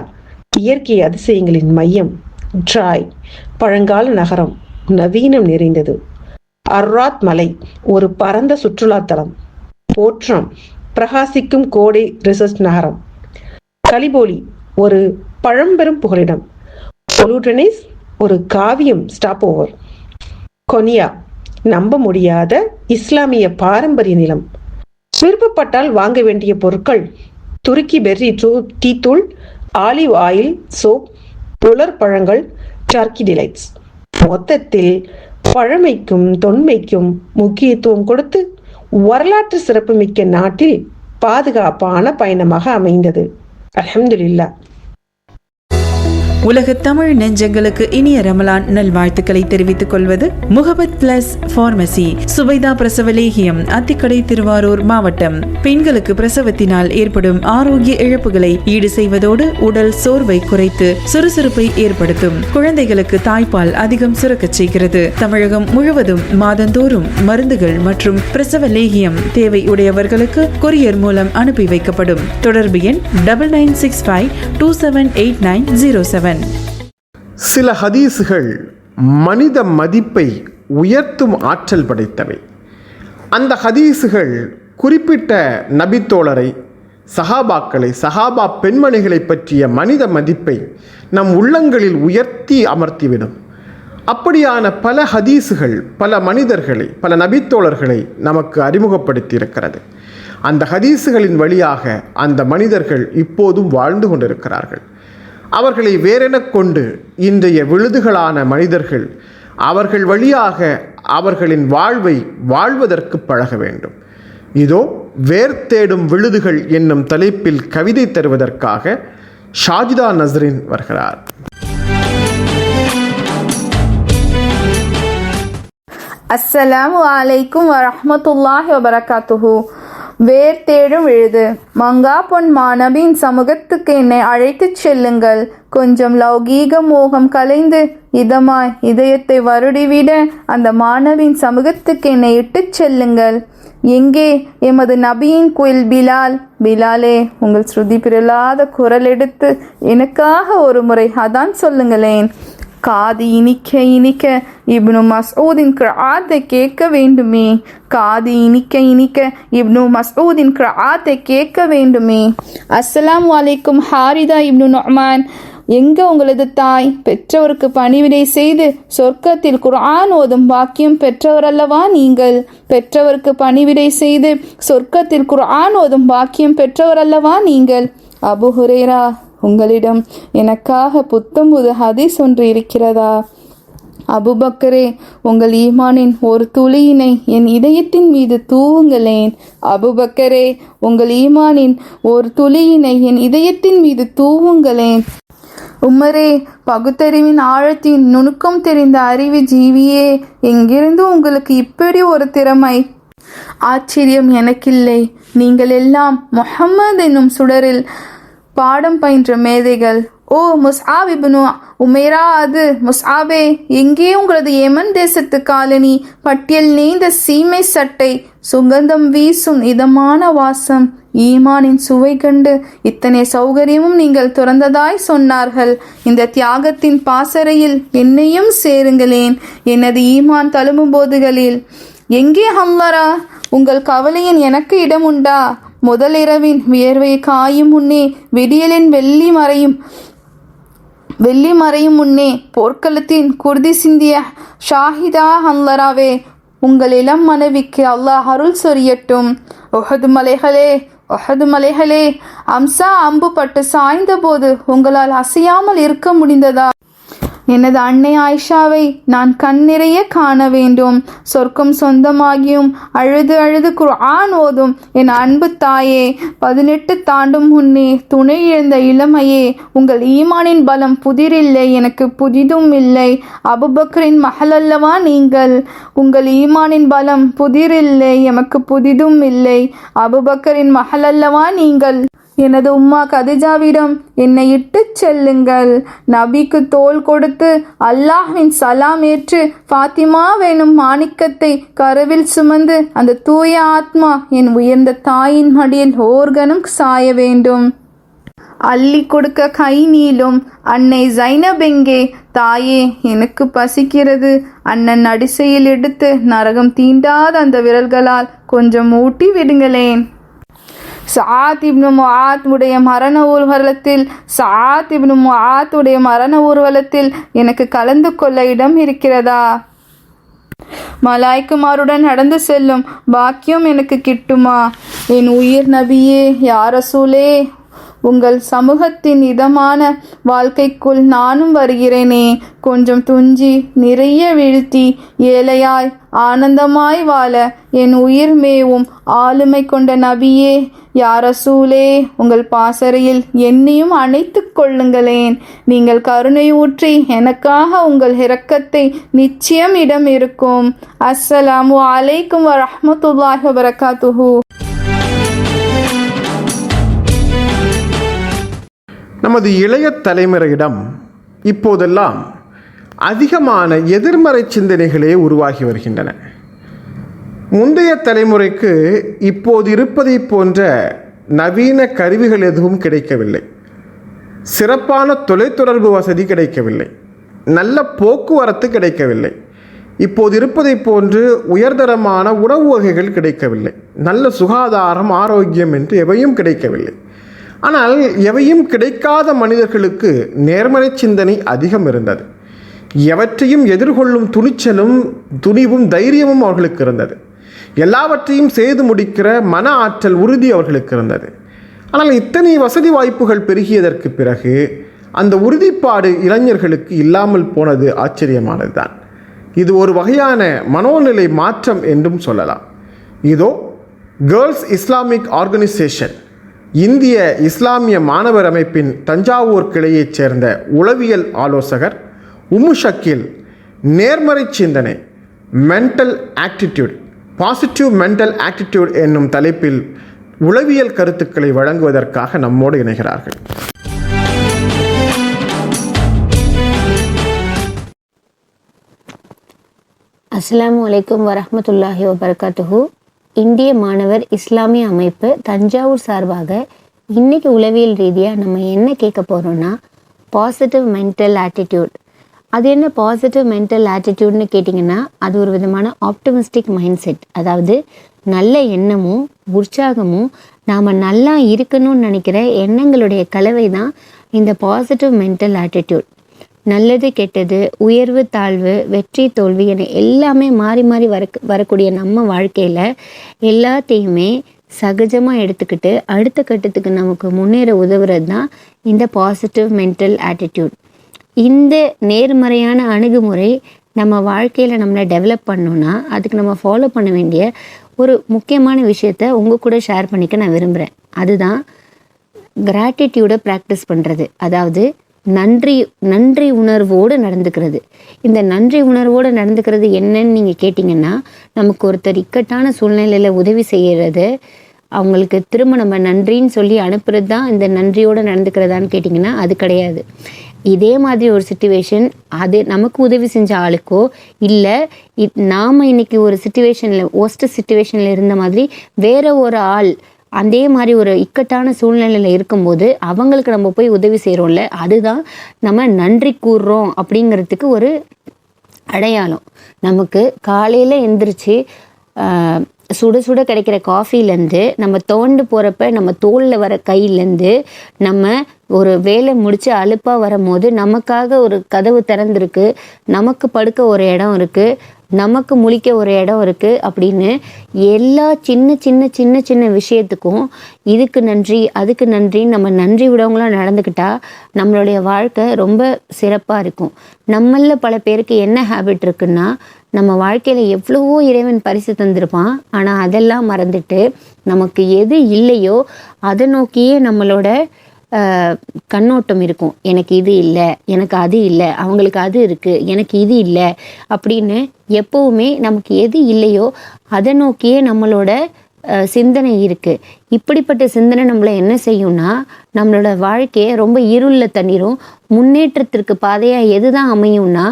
இயற்கை அதிசயங்களின் மையம். ட்ராய் பழங்கால நகரம், நவீனம் நிறைந்தது. அர்ராத் மலை ஒரு பரந்த சுற்றுலா தலம். போற்றம் பிரகாசிக்கும் கோடை ரிசர்ச் நகரம். கலிபோலி ஒரு பழம்பெரும் புகலிடம். பொலூட்டனிஸ் ஒரு காவியம் ஸ்டாப் ஓவர். கொனியா நம்ப முடியாத இஸ்லாமிய பாரம்பரிய நிலம். விருப்பப்பட்டால் வாங்க வேண்டிய பொருட்கள்: துருக்கி பெர்ரி டீ தூள், ஆலிவ் ஆயில், சோப், உலர் பழங்கள், டர்க்கி டிலைட்ஸ். மொத்தத்தில் பழமைக்கும் தொன்மைக்கும் முக்கியத்துவம் கொடுத்து வரலாற்று சிறப்புமிக்க நாட்டில் பாதுகாப்பான பயணமாக அமைந்தது. அல்ஹம்துலில்லாஹ். உலக தமிழ் நெஞ்சங்களுக்கு இனிய ரமலான் நல்வாழ்த்துக்களை தெரிவித்துக் கொள்வது முகமது பிளஸ் பார்மசி, சுபைதா பிரசவ லேகியம், அத்திக்கடை, திருவாரூர் மாவட்டம். பெண்களுக்கு பிரசவத்தினால் ஏற்படும் ஆரோக்கிய இழப்புகளை ஈடு செய்வதோடு உடல் சோர்வை குறைத்து சுறுசுறுப்பை ஏற்படுத்தும். குழந்தைகளுக்கு தாய்ப்பால் அதிகம் சுரக்கச் செய்கிறது. தமிழகம் முழுவதும் மாதந்தோறும் மருந்துகள் மற்றும் பிரசவ லேகியம் தேவை உடையவர்களுக்கு கொரியர் மூலம் அனுப்பி வைக்கப்படும். தொடர்பு எண் 9965278907. சில ஹதீஸுகள் மனித மதிப்பை உயர்த்தும் ஆற்றல் படைத்தவை. அந்த ஹதீஸுகள் குறிப்பிட்ட நபித்தோழரை, சஹாபாக்களை, சஹாபா பெண்மணிகளை பற்றிய மனித மதிப்பை நம் உள்ளங்களில் உயர்த்தி அமர்த்திவிடும். அப்படியான பல ஹதீஸுகள் பல மனிதர்களை, பல நபித்தோழர்களை நமக்கு அறிமுகப்படுத்தி இருக்கிறது. அந்த ஹதீஸுகளின் வழியாக அந்த மனிதர்கள் இப்போதும் வாழ்ந்து கொண்டிருக்கிறார்கள். அவர்களை வேறெனக் கொண்டு இன்றைய விழுதுகளான மனிதர்கள் அவர்கள் வழியாக அவர்களின் வாழ்வை வாழ்வதற்கு பழக வேண்டும். இதோ வேர் தேடும் விழுதுகள் என்னும் தலைப்பில் கவிதை தருவதற்காக ஷாஜிதா நஸ்ரின் வருகிறார். அஸ்ஸலாமு அலைக்கும் வரஹ்மத்துல்லாஹி வபரகாத்துஹு. வேர் தேடும் விழுது. மங்கா பொன் மாணவியின் சமூகத்துக்கு என்னை அழைத்துச் செல்லுங்கள். கொஞ்சம் லௌகீக மோகம் கலைந்து இதமாய் இதயத்தை வருடிவிட அந்த மாணவியின் சமூகத்துக்கு என்னை இட்டுச் செல்லுங்கள். எங்கே எமது நபியின் குயில் பிலால்? பிலாலே, உங்கள் ஸ்ருதி பிறலாத குரல் எடுத்து எனக்காக ஒரு முறை அதான் சொல்லுங்களேன். காது இனிக்க இனிக்க இப்னு மஸ்ஊதின் கிராத்தை கேட்க வேண்டுமே. காது இனிக்க இனிக்க இப்னு மஸ்ஊதின் கிராத்தை கேட்க வேண்டுமே. அஸ்ஸலாமு அலைக்கும் ஹாரிதா இப்னு நுஅமான். எங்க உங்களது தாய்? பெற்றவருக்கு பணிவிடை செய்து சொர்க்கத்தில் குர்ஆன் ஓதும் பாக்கியம் பெற்றவரல்லவா நீங்கள்? பெற்றவருக்கு பணிவிடை செய்து சொர்க்கத்தில் குர்ஆன் ஓதும் பாக்கியம் பெற்றவரல்லவா நீங்கள்? அபு ஹுரைரா, உங்களிடம் எனக்காக புத்தம்புது ஹதீஸ் ஒன்று இருக்கிறதா? அபுபக்கரே, உங்கள் ஈமானின் ஒரு துளியினை என் இதயத்தின் மீது தூவுங்களேன். அபுபக்கரே, உங்கள் ஈமானின் ஒரு துளியினை என் இதயத்தின் மீது தூவுங்களேன். உமரே, பகுத்தறிவின் ஆழத்தின் நுணுக்கம் தெரிந்த அறிவு ஜீவியே, எங்கிருந்து உங்களுக்கு இப்படி ஒரு திறமை? ஆச்சரியம் எனக்கில்லை. நீங்கள் எல்லாம் முஹம்மது என்னும் சுடரில் பாடம் பயின்ற மேதைகள். ஓ முஸ்ஆப் இப்னு உமைரா, அது முஸ்ஆபே, எங்கே உங்களது யமன் தேசத்து காலனி, பட்டியல் நெய்ந்த சீமை சட்டை, சுகந்தம் வீசும் இதமான வாசம், ஈமானின் சுவை கண்டு இத்தனை சௌகரியமும் நீங்கள் துறந்ததாய் சொன்னார்கள். இந்த தியாகத்தின் பாசறையில் என்னையும் சேருங்களேன், எனது ஈமான் தழும்பும் போதுகளில். எங்கே ஹம்லரா, உங்கள் கவலையின் எனக்கு இடம் உண்டா? முதலிரவின் வியர்வை காயும் முன்னே, விடியலின் வெள்ளி மறையும் முன்னே, போர்க்களத்தின் குருதி சிந்திய ஷாஹிதா ஹம்லராவே, உங்கள் இளம் மனைவிக்கு அல்லாஹ் அருள் சொரியட்டும். ஒஹது மலைகளே, அம்சா அம்பு பட்டு சாய்ந்த போது உங்களால் அசையாமல் இருக்க முடிந்ததா? எனது அன்னை ஆயிஷாவை நான் கண் நிறைய காண வேண்டும். சொர்க்கம் சொந்தமாகியும் அழுது அழுது குர்ஆன் ஓதும் என் அன்பு தாயே, 18 தாண்டும் முன்னே துணை இழந்த இளமையே, உங்கள் ஈமானின் பலம் புதிரில்லை, எனக்கு புதிதும் இல்லை. அபுபக்கரின் மகள் அல்லவா நீங்கள்? உங்கள் ஈமானின் பலம் புதிரில்லை, எமக்கு புதிதும் இல்லை. அபுபக்கரின் மகள் அல்லவா நீங்கள்? எனது உம்மா கதிஜாவிடம் என்னை இட்டுச் செல்லுங்கள். நபிக்கு தோள் கொடுத்து அல்லாஹ்வின் சலாம் ஏற்று ஃபாத்திமா வேணும் மாணிக்கத்தை கருவில் சுமந்து அந்த தூய ஆத்மா என் உயர்ந்த தாயின் மடியில் ஓர்கனும் சாய வேண்டும். அள்ளி கொடுக்க கை நீளும் அன்னை ஜைனப் எங்கே? தாயே, எனக்கு பசிக்கிறது. அண்ணன் அடிசையில் எடுத்து நரகம் தீண்டாத அந்த விரல்களால் கொஞ்சம் ஊட்டி விடுங்களேன். சஆத் இப்னு முஆத் உடைய மரண ஊர்வலத்தில் எனக்கு கலந்து கொள்ள இடம் இருக்கிறதா? மலாய்க்குமாருடன் நடந்து செல்லும் பாக்கியம் எனக்கு கிட்டுமா? என் உயிர் நபியே, யா ரசூலே, உங்கள் சமூகத்தின் இதமான வாழ்க்கைக்குள் நானும் வருகிறேனே. கொஞ்சம் துஞ்சி நிறைய வீழ்த்தி ஏழையாய் ஆனந்தமாய் வாழ என் உயிர் மேவும் ஆளுமை கொண்ட நபியே, யா ரசூலே, உங்கள் பாசறையில் என்னையும் அணைத்து கொள்ளுங்களேன். நீங்கள் கருணை ஊற்றி எனக்காக உங்கள் இரக்கத்தை நிச்சயம் இடம் இருக்கும். அஸ்ஸலாமு அலைக்கும் வரஹ்மத்துல்லாஹி வபரகாத்துஹு. நமது இளைய தலைமுறையிடம் இப்போதெல்லாம் அதிகமான எதிர்மறை சிந்தனைகளே உருவாகி வருகின்றன. முந்தைய தலைமுறைக்கு இப்போது இருப்பதை போன்ற நவீன கருவிகள் எதுவும் கிடைக்கவில்லை. சிறப்பான தொலைத்தொடர்பு வசதி கிடைக்கவில்லை. நல்ல போக்குவரத்து கிடைக்கவில்லை. இப்போது இருப்பதை போன்று உயர்தரமான உணவு வகைகள் கிடைக்கவில்லை. நல்ல சுகாதாரம், ஆரோக்கியம் என்று எவையும் கிடைக்கவில்லை. ஆனால் எவையும் கிடைக்காத மனிதர்களுக்கு நேர்மறை சிந்தனை அதிகம் இருந்தது. எவற்றையும் எதிர்கொள்ளும் துணிவும் தைரியமும் அவர்களுக்கு இருந்தது. எல்லாவற்றையும் செய்து முடிக்கிற மன ஆற்றல், உறுதி அவர்களுக்கு இருந்தது. ஆனால் இத்தனை வசதி வாய்ப்புகள் பெருகியதற்கு பிறகு அந்த உறுதிப்பாடு இளைஞர்களுக்கு இல்லாமல் போனது ஆச்சரியமானது தான். இது ஒரு வகையான மனோநிலை மாற்றம் என்றும் சொல்லலாம். இதோ கேர்ள்ஸ் இஸ்லாமிக் ஆர்கனைசேஷன், இந்திய இஸ்லாமிய மாணவர் அமைப்பின் தஞ்சாவூர் கிளையைச் சேர்ந்த உளவியல் ஆலோசகர் உம்மு ஷக்கீல் நேர்மறை சிந்தனை, mental attitude, positive mental attitude என்னும் தலைப்பில் உளவியல் கருத்துக்களை வழங்குவதற்காக நம்மோடு இணைகிறார்கள். அஸ்ஸலாமு அலைக்கும் வரஹ்மத்துல்லாஹி வபரகாத்துஹு. இந்திய மாணவர் இஸ்லாமிய அமைப்பு தஞ்சாவூர் சார்பாக இன்னைக்கு உளவியல் ரீதியாக நம்ம என்ன கேட்க போகிறோம்னா பாசிட்டிவ் மென்டல் ஆட்டிடியூட். அது என்ன பாசிட்டிவ் மென்டல் ஆட்டிடியூட்னு கேட்டிங்கன்னா அது ஒரு விதமான ஆப்டிமிஸ்டிக் மைண்ட் செட். அதாவது நல்ல எண்ணமும் உற்சாகமும் நாம் நல்லா இருக்கணும்னு நினைக்கிற எண்ணங்களுடைய கலவை தான் இந்த பாசிட்டிவ் மென்டல் ஆட்டிடியூட். நல்லது கெட்டது, உயர்வு தாழ்வு, வெற்றி தோல்வி என எல்லாமே மாறி மாறி வரக்கூடிய நம்ம வாழ்க்கையில் எல்லாத்தையுமே சகஜமாக எடுத்துக்கிட்டு அடுத்த கட்டத்துக்கு நமக்கு முன்னேற உதவுறது தான் இந்த பாசிட்டிவ் மென்டல் ஆட்டிடியூட். இந்த நேர்மறையான அணுகுமுறை நம்ம வாழ்க்கையில் நம்மளை டெவலப் பண்ணோன்னா அதுக்கு நம்ம ஃபாலோ பண்ண வேண்டிய ஒரு முக்கியமான விஷயத்த உங்கள் கூட ஷேர் பண்ணிக்க நான் விரும்புகிறேன். அதுதான் கிராட்டிடியூடை ப்ராக்டிஸ் பண்ணுறது. அதாவது நன்றி உணர்வோடு நடந்துக்கிறது. இந்த நன்றி உணர்வோடு நடந்துக்கிறது என்னன்னு நீங்கள் கேட்டிங்கன்னா, நமக்கு ஒருத்தர் இக்கட்டான சூழ்நிலையில் உதவி செய்கிறது, அவங்களுக்கு திரும்ப நம்ம நன்றின்னு சொல்லி அனுப்புறது தான் இந்த நன்றியோடு நடந்துக்கிறதான்னு கேட்டிங்கன்னா அது கிடையாது. இதே மாதிரி ஒரு சிச்சுவேஷன் அது நமக்கு உதவி செஞ்ச ஆளுக்கோ இல்லை நாம் இன்றைக்கி ஒரு சிச்சுவேஷனில் ஒஸ்ட் சிச்சுவேஷனில் இருந்த மாதிரி வேற ஒரு ஆள் அதே மாதிரி ஒரு இக்கட்டான சூழ்நிலையில் இருக்கும்போது அவங்களுக்கு நம்ம போய் உதவி செய்கிறோம்ல, அதுதான் நம்ம நன்றி கூறுறோம் அப்படிங்கிறதுக்கு ஒரு அடையாளம். நமக்கு காலையில் எந்திரிச்சு சுட சுட கிடைக்கிற காஃபிலேருந்து நம்ம தோண்டு போகிறப்ப நம்ம தோளில் வர கையிலேருந்து நம்ம ஒரு வேலை முடித்து அலுப்பாக வரும்போது நமக்காக ஒரு கதவு திறந்துருக்கு, நமக்கு படுக்க ஒரு இடம் இருக்குது, நமக்கு முழிக்க ஒரு இடம் இருக்குது அப்படின்னு எல்லா சின்ன சின்ன சின்ன சின்ன விஷயத்துக்கும் இதுக்கு நன்றி அதுக்கு நன்றின்னு நம்ம நன்றி விடவங்களாம் நடந்துக்கிட்டா நம்மளுடைய வாழ்க்கை ரொம்ப சிறப்பாக இருக்கும். நம்மளில் பல பேருக்கு என்ன ஹேபிட் இருக்குன்னா, நம்ம வாழ்க்கையில் எவ்வளவோ இறைவன் பரிசு தந்திருப்பான், ஆனால் அதெல்லாம் மறந்துட்டு நமக்கு எது இல்லையோ அதை நோக்கியே நம்மளோட கண்ணோட்டம் இருக்கும். எனக்கு இது இல்லை, எனக்கு அது இல்லை, அவங்களுக்கு அது இருக்குது, எனக்கு இது இல்லை அப்படின்னு எப்போவுமே நமக்கு எது இல்லையோ அதை நோக்கியே நம்மளோட சிந்தனை இருக்குது. இப்படிப்பட்ட சிந்தனை நம்மளை என்ன செய்யும்னா நம்மளோட வாழ்க்கையை ரொம்ப இருளில் தண்ணிரும். முன்னேற்றத்திற்கு பாதையாக எது தான் அமையும்னா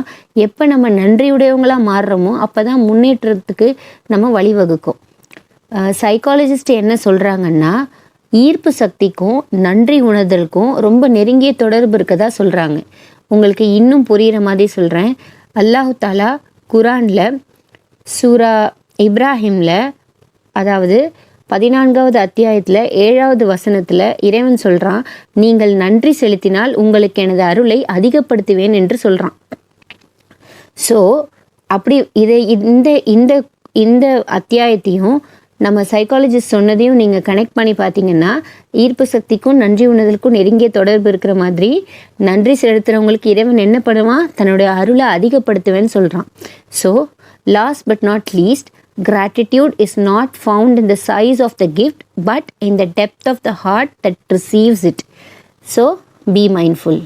எப்போ நம்ம நன்றியுடையவங்களாக மாறுறோமோ அப்போ தான் முன்னேற்றத்துக்கு நம்ம வழிவகுக்கும். சைக்காலஜிஸ்ட் என்ன சொல்கிறாங்கன்னா, ஈர்ப்பு சக்திக்கும் நன்றி உணர்தலுக்கும் ரொம்ப நெருங்கிய தொடர்பு இருக்கதா சொல்கிறாங்க. உங்களுக்கு இன்னும் புரிகிற மாதிரி சொல்கிறேன். அல்லாஹு தாலா குரானில் சூரா இப்ராஹிமில் அதாவது 14வது அத்தியாயத்தில் 7வது வசனத்தில் இறைவன் சொல்கிறான், நீங்கள் நன்றி செலுத்தினால் உங்களுக்கு எனது அருளை அதிகப்படுத்துவேன் என்று சொல்கிறான். ஸோ அப்படி இதை இந்த அத்தியாயத்தையும் நம்ம சைக்காலஜிஸ்ட் சொன்னதையும் நீங்கள் கனெக்ட் பண்ணி பார்த்தீங்கன்னா ஈர்ப்பு சக்திக்கும் நன்றி உணர்தலுக்கும் நெருங்கிய தொடர்பு இருக்கிற மாதிரி நன்றி செலுத்துகிறவங்களுக்கு இறைவன் என்ன பண்ணுவான், தன்னுடைய அருளை அதிகப்படுத்துவேன்னு சொல்கிறான். So last but not least, gratitude is not found in the size of the gift but in the depth of the heart that receives it. So be mindful.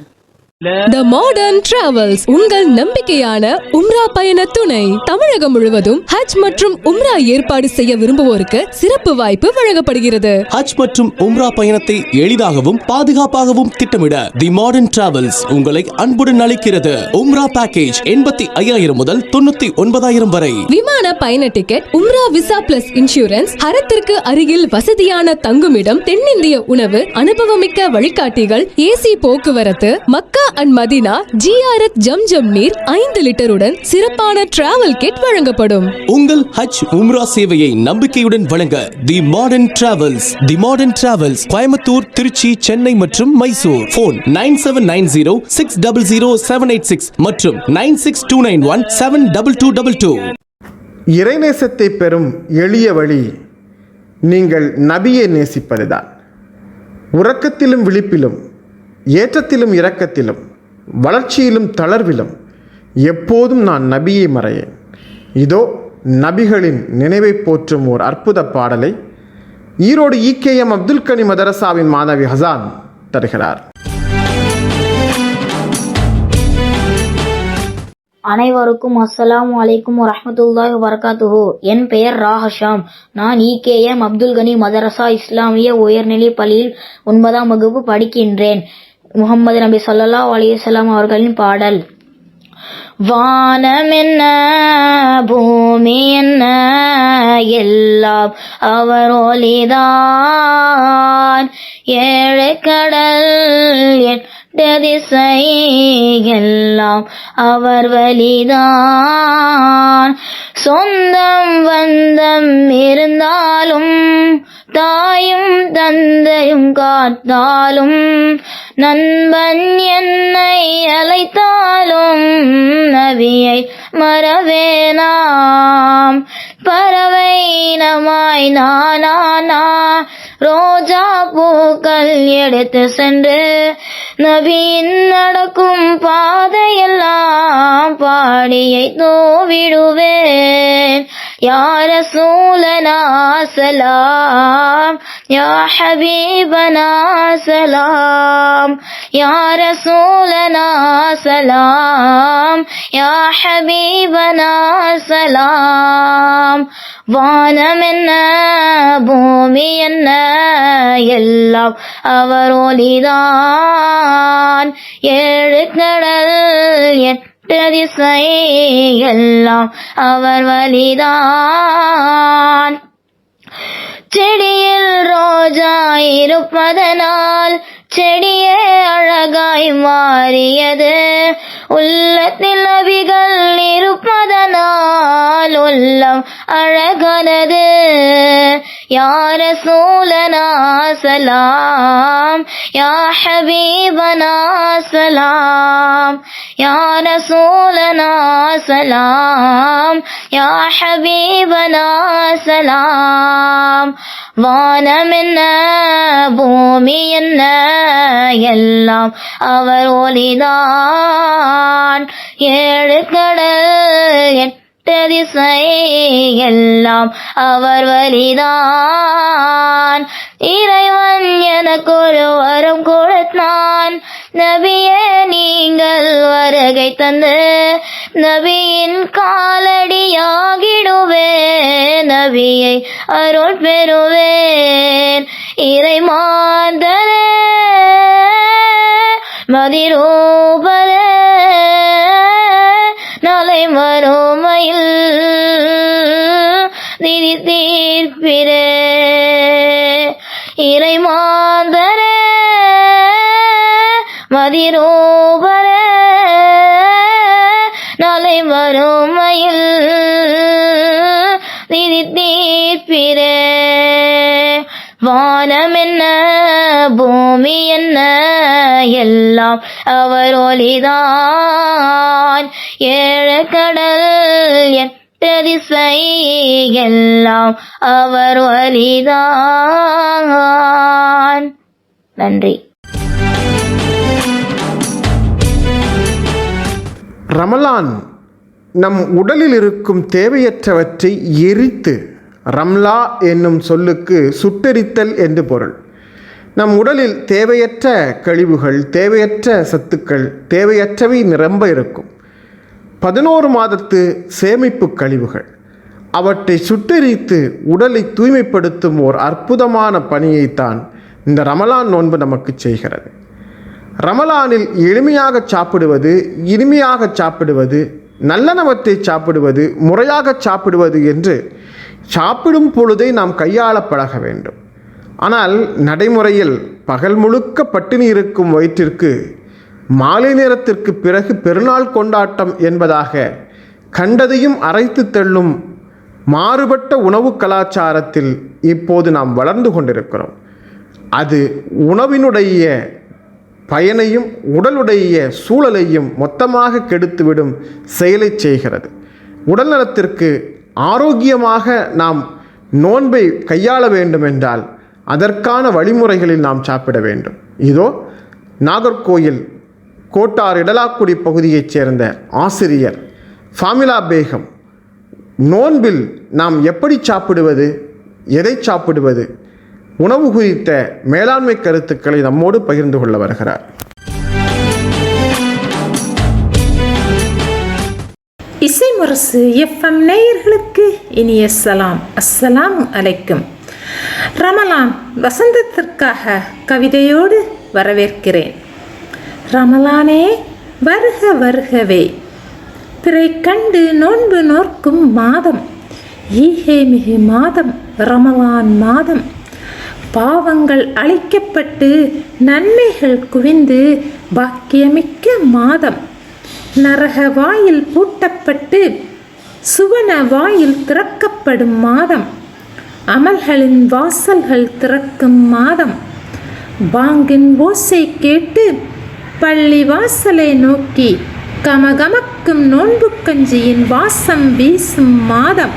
The Modern Travels உங்கள் நம்பிக்கையான உம்ரா பயண துணை. தமிழகம் முழுவதும் ஹஜ் மற்றும் உம்ரா ஏற்பாடு செய்ய விரும்புவோருக்கு சிறப்பு வாய்ப்பு வழங்கப்படுகிறது. ஹஜ் மற்றும் உம்ரா பயணத்தை எளிதாகவும் பாதுகாப்பாகவும் திட்டமிட தி மாடர்ன் டிராவல்ஸ் உங்களை அன்புடன் அழைக்கிறது. உம்ரா பேக்கேஜ் 85,000 முதல் 99,000 வரை. விமான பயண டிக்கெட், உம்ரா விசா பிளஸ் இன்சூரன்ஸ், ஹரத்திற்கு அருகில் வசதியான தங்குமிடம், தென்னிந்திய உணவு, அனுபவமிக்க வழிகாட்டிகள், ஏசி போக்குவரத்து, மக்கா அண்ட் மதீனா ஜியாரத் ஜம்ஜம் நீர் 5 லிட்டருடன் சிறப்பான டிராவல் கிட் வழங்கப்படும். உங்கள் ஹஜ் உம்ரா சேவையை நம்பிக்கையுடன் வழங்க the Modern Travels. The Modern Travels Coimbatore, Trichy, Chennai மற்றும் மைசூர். போன் 9790600786 மற்றும் 9629172222. இறைநேசத்தை பெறும் எளிய வழி நீங்கள் நபியை நேசிப்பதுதான். உறக்கத்திலும் விழிப்பிலும், ஏற்றத்திலும் இரக்கத்திலும், வளர்ச்சியிலும் தளர்விலும் எப்போதும் நான் நபியை மறையேன். இதோ நபிகளின் நினைவை போற்றும் ஓர் அற்புத பாடலை ஈரோடு EKM அப்துல் கனி மதரசாவின் மாணவி ஹசான் தருகிறார். அனைவருக்கும் அஸ்ஸலாமு அலைக்கும் வரஹ்மத்துல்லாஹி வபரகாத்துஹு. என் பெயர் ராஹஷாம். நான் EKM அப்துல் கனி மதரசா இஸ்லாமிய உயர்நிலைப் பள்ளியில் 9ஆம் வகுப்பு படிக்கின்றேன். முஹம்மது நபி ஸல்லல்லாஹு அலைஹி வஸல்லம் அவர்களின் பாடல். வானம் என்ன பூமி என்ன எல்லாம் அவர் ஒளிதான், ஏழு கடல் எட்டு திசை எல்லாம் அவர் வழிதான். சொந்தம் வந்தம் இருந்தாலும் தாயும் தந்தையும் காத்தாலும் நண்பன் என்னை அழைத்தாலும் நபியை மறவேனாம். பறவை நமாய் நானா ரோஜா பூக்கள் எடுத்து சென்று நபியின் நடக்கும் பாதையெல்லாம் பாடியை தோவிடுவேன். யா ரசூலனா சலாம், யா ஹபீபனா சலாம், யா ரசூலனா சலாம், யா ஹபீபனா சலாம். வானம் என்ன பூமி என்ன எல்லாம் அவர் ஒளிதான், ஏழு கடல் எட்டு திசை எல்லாம் அவர் வழிதான். செடியில் ரோஜா இருப்பதனால் செடியே அழகாய் மாறியது, உள்ளத்தில் நபிகள் இருப்பதனால் உள்ளம் அழகானது. யா ரசூலனா சலாம், யா ஹபீபனா சலாம், யா ரசூலனா சலாம், யா ஹபீபனா சலாம். வானம் என்ன பூமி என்ன எல்லாம் அவர் ஒளிதான், ஏழு கடல் எட்டு திசை எல்லாம் அவர் வழிதான். இறைவன் எனக்கு ஒரு வரம் கொடுத்தான், நபியே நீங்கள் வருகை தந்து நபியின் காலடியாகிடுவேன், நபியை அருள் பெறுவேன். இறைமாந்தரே மதிரூபரே நாளை மறுமையில் நிதி தீர்ப்பிரே. இறைமாந்தரே மதிரூபரே நாளை மறுமையில் நிதி தீர்ப்பிரே. வானம் என்ன பூமி என்ன எல்லாம் அவர் ஒளிதான், ஏழு கடல் எட்டு திசை எல்லாம் அவர் வழிதான். நன்றி. ரமலான் நம் உடலில் இருக்கும் தேவையற்றவற்றை எரித்து, ரம்லா என்னும் சொல்லுக்கு சுட்டெரித்தல் என்று பொருள். நம் உடலில் தேவையற்ற கழிவுகள், தேவையற்ற சத்துக்கள், தேவையற்றவை நிரம்ப இருக்கும். 11 மாதத்து சேமிப்பு கழிவுகள், அவற்றை சுட்டெரித்து உடலை தூய்மைப்படுத்தும் ஓர் அற்புதமான பணியைத்தான் இந்த ரமலான் நோன்பு நமக்கு செய்கிறது. ரமலானில் எளிமையாக சாப்பிடுவது, இனிமையாக சாப்பிடுவது, நல்லனவற்றை சாப்பிடுவது, முறையாக சாப்பிடுவது என்று சாப்பிடும் பொழுதை நாம் கையாள பழக வேண்டும். ஆனால் நடைமுறையில் பகல் முழுக்க பட்டினி இருக்கும் வயிற்றிற்கு மாலை நேரத்திற்கு பிறகு பெருநாள் கொண்டாட்டம் என்பதாக கண்டதையும் அரைத்து தள்ளும் மாறுபட்ட உணவு கலாச்சாரத்தில் இப்போது நாம் வளர்ந்து கொண்டிருக்கிறோம். அது உணவினுடைய பயனையும் உடலுடைய சூழலையும் மொத்தமாக கெடுத்துவிடும் செயலை செய்கிறது. உடல் நலத்திற்கு ஆரோக்கியமாக நாம் நோன்பை கையாள வேண்டுமென்றால் அதற்கான வழிமுறைகளில் நாம் சாப்பிட வேண்டும். இதோ நாகர்கோயில் கோட்டார் இடலாக்குடி பகுதியைச் சேர்ந்த ஆசிரியர் ஃபாமிலா பேகம் நோன்பில் நாம் எப்படி சாப்பிடுவது, எதை சாப்பிடுவது, உணவு குறித்த மேலாண்மை கருத்துக்களை நம்மோடு பகிர்ந்து கொள்ள வருகிறார். இசை முரசு எஃப்எம் நேயர்களுக்கு இனிய சலாம். அஸ்ஸலாமு அலைக்கும். ரமலான் வசந்தத்திற்காக கவிதையோடு வரவேற்கிறேன். ரமலானே வருக வருகவே, பிறை கண்டு நோன்பு நோர்க்கும் மாதம், ஈகை மிகு மாதம் ரமலான் மாதம். பாவங்கள் அழிக்கப்பட்டு நன்மைகள் குவிந்து பாக்கியமிக்க மாதம். நரக வாயில் பூட்டப்பட்டு சுவன வாயில் திறக்கப்படும் மாதம். அமல்களின் வாசல்கள் திறக்கும் மாதம். பாங்கின் ஓசை கேட்டு பள்ளி வாசலை நோக்கி கமகமக்கும் நோன்பு கஞ்சியின் வாசம் வீசும் மாதம்.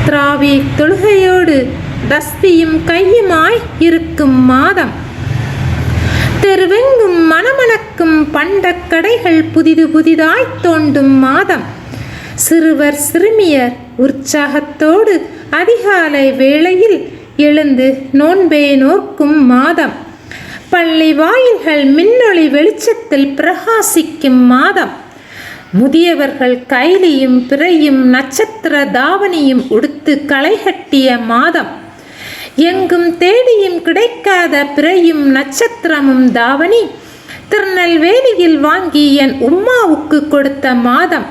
திராவி தொழுகையோடு தஸ்பியும் கையுமாய் இருக்கும் மாதம். தெருவெங்கும் மணமணக்கும் பண்ட கடைகள் புதிது புதிதாய் தோண்டும் மாதம். சிறுவர் சிறுமியர் உற்சாகத்தோடு அதிகாலை வேளையில் எழுந்து நோன்பே நோக்கும் மாதம். பள்ளி வாயில்கள் மின்னொளி வெளிச்சத்தில் பிரகாசிக்கும் மாதம். முதியவர்கள் கைலியும் பிறையும் நட்சத்திர தாவணியும் உடுத்து களைகட்டிய மாதம். எங்கும் தேடியும் கிடைக்காத பிறையும் நட்சத்திரமும் தாவணி திருநெல்வேலியில் வாங்கி என் உம்மாவுக்கு கொடுத்த மாதம்.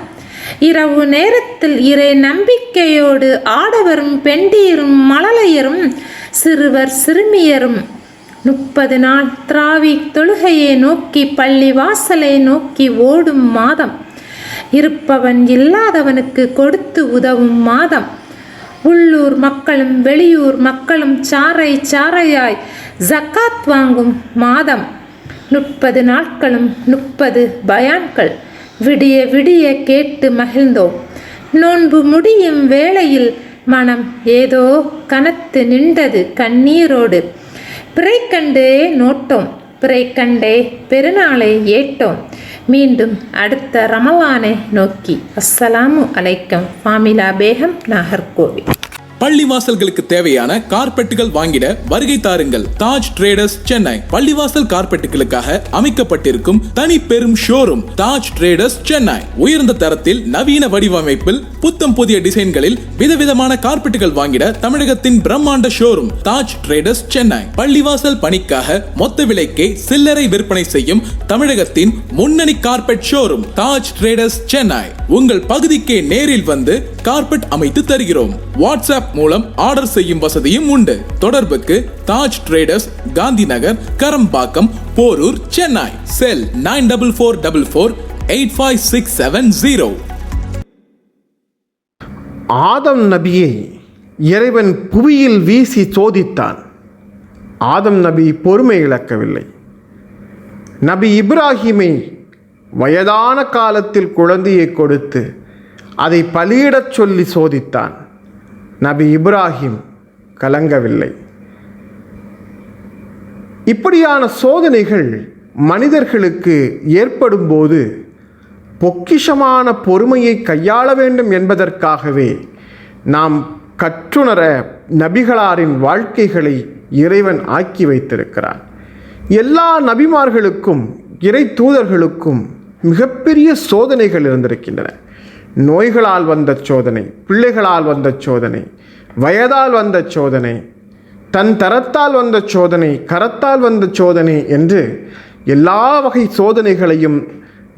இரவு நேரத்தில் இறை நம்பிக்கையோடு ஆடவரும் பெண்டீரும் மழலையரும் சிறுவர் சிறுமியரும் 30 நாள் திராவி தொழுகையை நோக்கி பள்ளி வாசலை நோக்கி ஓடும் மாதம். இருப்பவன் இல்லாதவனுக்கு கொடுத்து உதவும் மாதம். உள்ளூர் மக்களும் வெளியூர் மக்களும் சாறை சாறையாய் ஜக்காத் வாங்கும் மாதம். 30 நாட்களும் 30 பயான்கள் விடிய விடிய கேட்டு மகிழ்ந்தோம். நோன்பு முடியும் வேளையில் மனம் ஏதோ கனத்து நின்றது கண்ணீரோடு. பிறை கண்டே நோட்டோம், பிறை கண்டே பெருநாளை ஏட்டோம். மீண்டும் அடுத்த ரமலானை நோக்கி. அஸ்ஸலாமு அலைக்கும். ஃபாமிலா பேகம், நாகர்கோவில். பள்ளிவாசல்களுக்கு தேவையான கார்பெட்டுகள் வாங்கிட வருகை தாருங்கள். தாஜ் ட்ரேடர்ஸ் சென்னை. பள்ளிவாசல் கார்பெட்டுகளுக்காக அமைக்கப்பட்டிருக்கும் தனி பெரும் ஷோரூம் தாஜ் ட்ரேடர்ஸ் சென்னை. உயர்ந்த தரத்தில் நவீன வடிவமைப்பில் புத்தம் புதிய டிசைன்களில் விதவிதமான கார்பெட்டுகள் வாங்கிட தமிழகத்தின் பிரம்மாண்ட ஷோரூம் தாஜ் ட்ரேடர்ஸ் சென்னை. பள்ளிவாசல் பணிக்காக மொத்த விலைக்கே சில்லறை விற்பனை செய்யும் தமிழகத்தின் முன்னணி carpet showroom Taj Traders Chennai. உங்கள் பகுதிக்கே நேரில் வந்து கார்பெட் அமைத்து தருகிறோம். வாட்ஸ்அப் மூலம் ஆர்டர் செய்யும் வசதியும் உண்டு. தொடர்புக்கு தாஜ் ட்ரேடர்ஸ், காந்தி நகர், கரம்பாக்கம், போரூர், சென்னை. செல் 9444485670. ஆதம் நபியை இறைவன் புவியில் வீசி சோதித்தான். ஆதம் நபி பொறுமை இழக்கவில்லை. நபி இப்ராஹிமை வயதான காலத்தில் குழந்தையை கொடுத்து அதை பலியிடச் சொல்லி சோதித்தான். நபி இப்ராஹிம் கலங்கவில்லை. இப்படியான சோதனைகள் மனிதர்களுக்கு ஏற்படும் போது பொக்கிஷமான பொறுமையை கையாள வேண்டும் என்பதற்காகவே நாம் கற்றுணர நபிகளாரின் வாழ்க்கைகளை இறைவன் ஆக்கி வைத்திருக்கிறார். எல்லா நபிமார்களுக்கும் இறை தூதர்களுக்கும் மிகப்பெரிய சோதனைகள் இருந்திருக்கின்றன. நோய்களால் வந்த சோதனை, பிள்ளைகளால் வந்த சோதனை, வயதால் வந்த சோதனை, தன் தரத்தால் வந்த சோதனை, கரத்தால் வந்த சோதனை என்று எல்லா வகை சோதனைகளையும்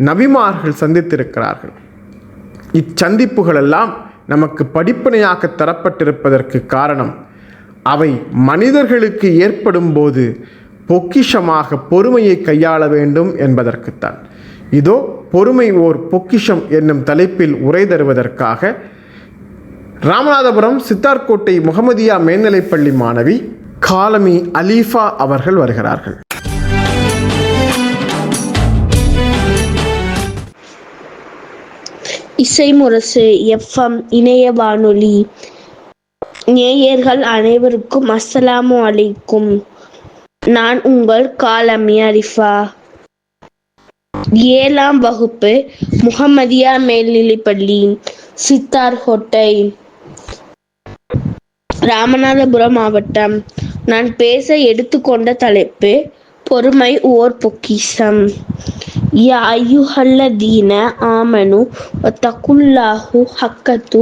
நபிமார்கள் சந்தித்திருக்கிறார்கள். இச்சந்திப்புகளெல்லாம் நமக்கு படிப்பினையாக தரப்பட்டிருப்பதற்கு காரணம் அவை மனிதர்களுக்கு ஏற்படும் போது பொக்கிஷமாக பொறுமையை கையாள வேண்டும் என்பதற்குத்தான். இதோ பொறுமை ஓர் பொக்கிஷம் என்னும் தலைப்பில் உரை தருவதற்காக ராமநாதபுரம் சித்தார்கோட்டை முகமதியா மேல்நிலைப்பள்ளி மாணவி காலமி அலீஃபா அவர்கள் வருகிறார்கள். இசை முரசு எஃப்எம் இணைய வானொலி நேயர்கள் அனைவருக்கும் அஸ்ஸலாமு அலைக்கும். நான் உங்கள் காலமி அலிஃபா. 7ஆம் வகுப்பு முகமதியா மேல்நிலைப்பள்ளி, சித்தார்கோட்டை, ராமநாதபுரம் மாவட்டம். நான் பேச எடுத்துக்கொண்ட தலைப்பு பொறுமை ஓர் பொக்கிஷம். யா அய்யுஹல்லதீன ஆமனு வத்தகுல்லாஹு ஹக்கத்து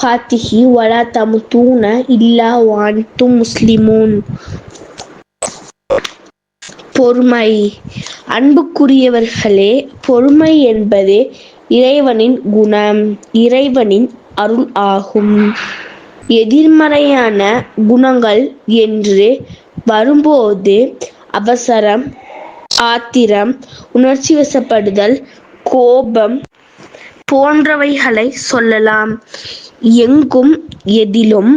காத்திஹி வலா தமுதூன இல்லா வஅன்தும் முஸ்லிமூன். பொறுமை. அன்புக்குரியவர்களே, பொறுமை என்பது இறைவனின் குணம், இறைவனின் அருள் ஆகும். எதிர்மறையான குணங்கள் என்று வரும்போது அவசரம், ஆத்திரம், உணர்ச்சி வசப்படுதல், கோபம் போன்றவைகளை சொல்லலாம். எங்கும் எதிலும்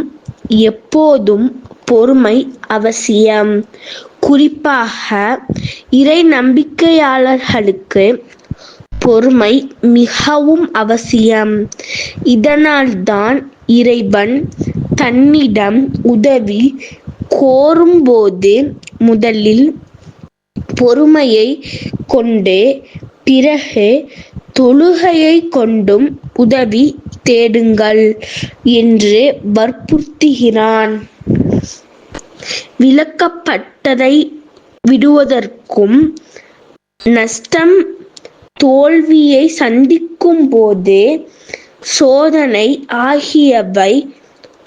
எப்போதும் பொறுமை அவசியம். குறிப்பாக இறை நம்பிக்கையாளர்களுக்கு பொறுமை மிகவும் அவசியம். இதனால்தான் இறைவன் தன்னிடம் உதவி கோரும்போது முதலில் பொறுமையை கொண்டு பிறகு தொழுகையை கொண்டும் உதவி தேடுங்கள் என்று வற்புறுத்துகிறான். விலக்கப்பட்டதை விடுவதற்கும் நஷ்டம், தோல்வியை சந்திக்கும் போது, சோதனை ஆகியவை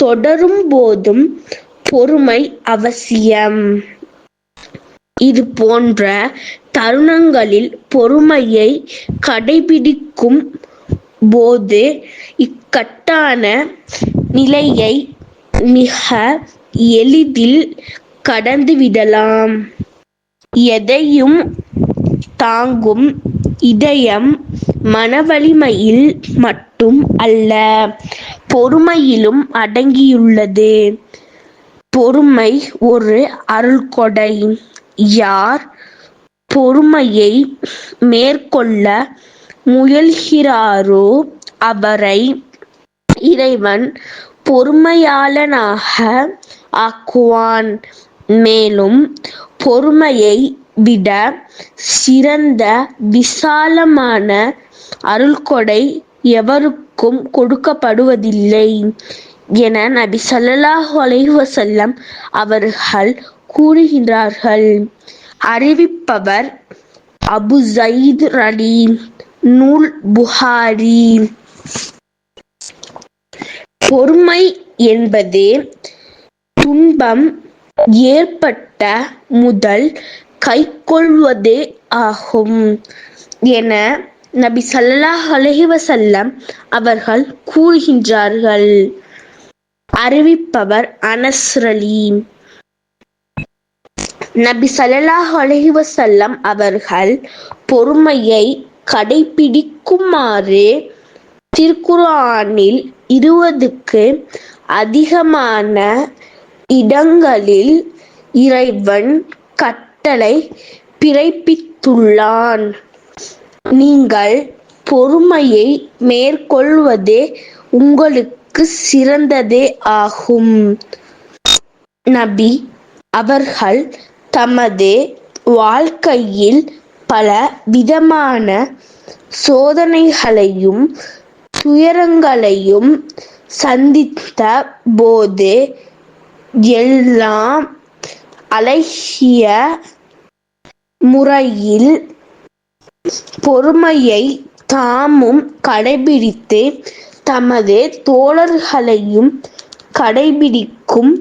தொடரும் போதும் பொறுமை அவசியம். இது போன்ற தருணங்களில் பொறுமையை கடைபிடிக்கும் போது இக்கட்டான நிலையை மிக எளிதில் கடந்துவிடலாம். எதையும் தாங்கும் இதயம் மனவலிமையில் மட்டும் அல்ல, பொறுமையிலும் அடங்கியுள்ளது. பொறுமை ஒரு அருள்கொடை. யார் பொறுமையை மேற்கொள்ள முயல்கிறாரோ அவரை இறைவன் பொறுமையாளனாக ஆக்குவான். மேலும் பொறுமையை விட சிறந்த விசாலமான அருள்கொடை எவருக்கும் கொடுக்கப்படுவதில்லை என நபி ஸல்லல்லாஹு அலைஹி வஸல்லம் அவர்கள் கூறுகின்றார்கள். அறிவிப்பவர் அபு ஸயீத் ரலி. நூல் புகாரி. பொறுமை என்பது துன்பம் ஏற்பட்ட முதல் கைக்கொள்வதே ஆகும் என நபி ஸல்லல்லாஹு அலைஹி வஸல்லம் அவர்கள் கூறுகின்றார்கள். அறிவிப்பவர் அனஸ் ரலி. நபி ஸல்லல்லாஹு அலைஹி வஸல்லம் அவர்கள் பொறுமையை கடைபிடிக்குமாறு திருக்குர்ஆனில் 20க்கு அதிகமான இடங்களில் இறைவன் கட்டளை பிறப்பித்துள்ளான். நீங்கள் பொறுமையை மேற்கொள்வதே உங்களுக்கு சிறந்ததே ஆகும். நபி அவர்கள் தமது வாழ்க்கையில் பல விதமான சோதனைகளையும் துயரங்களையும் சந்தித்த போது எல்லாம் அழகிய முறையில் பொறுமையை தாமும் கடைபிடித்து தமது தோழர்களையும் கடைபிடிக்கும்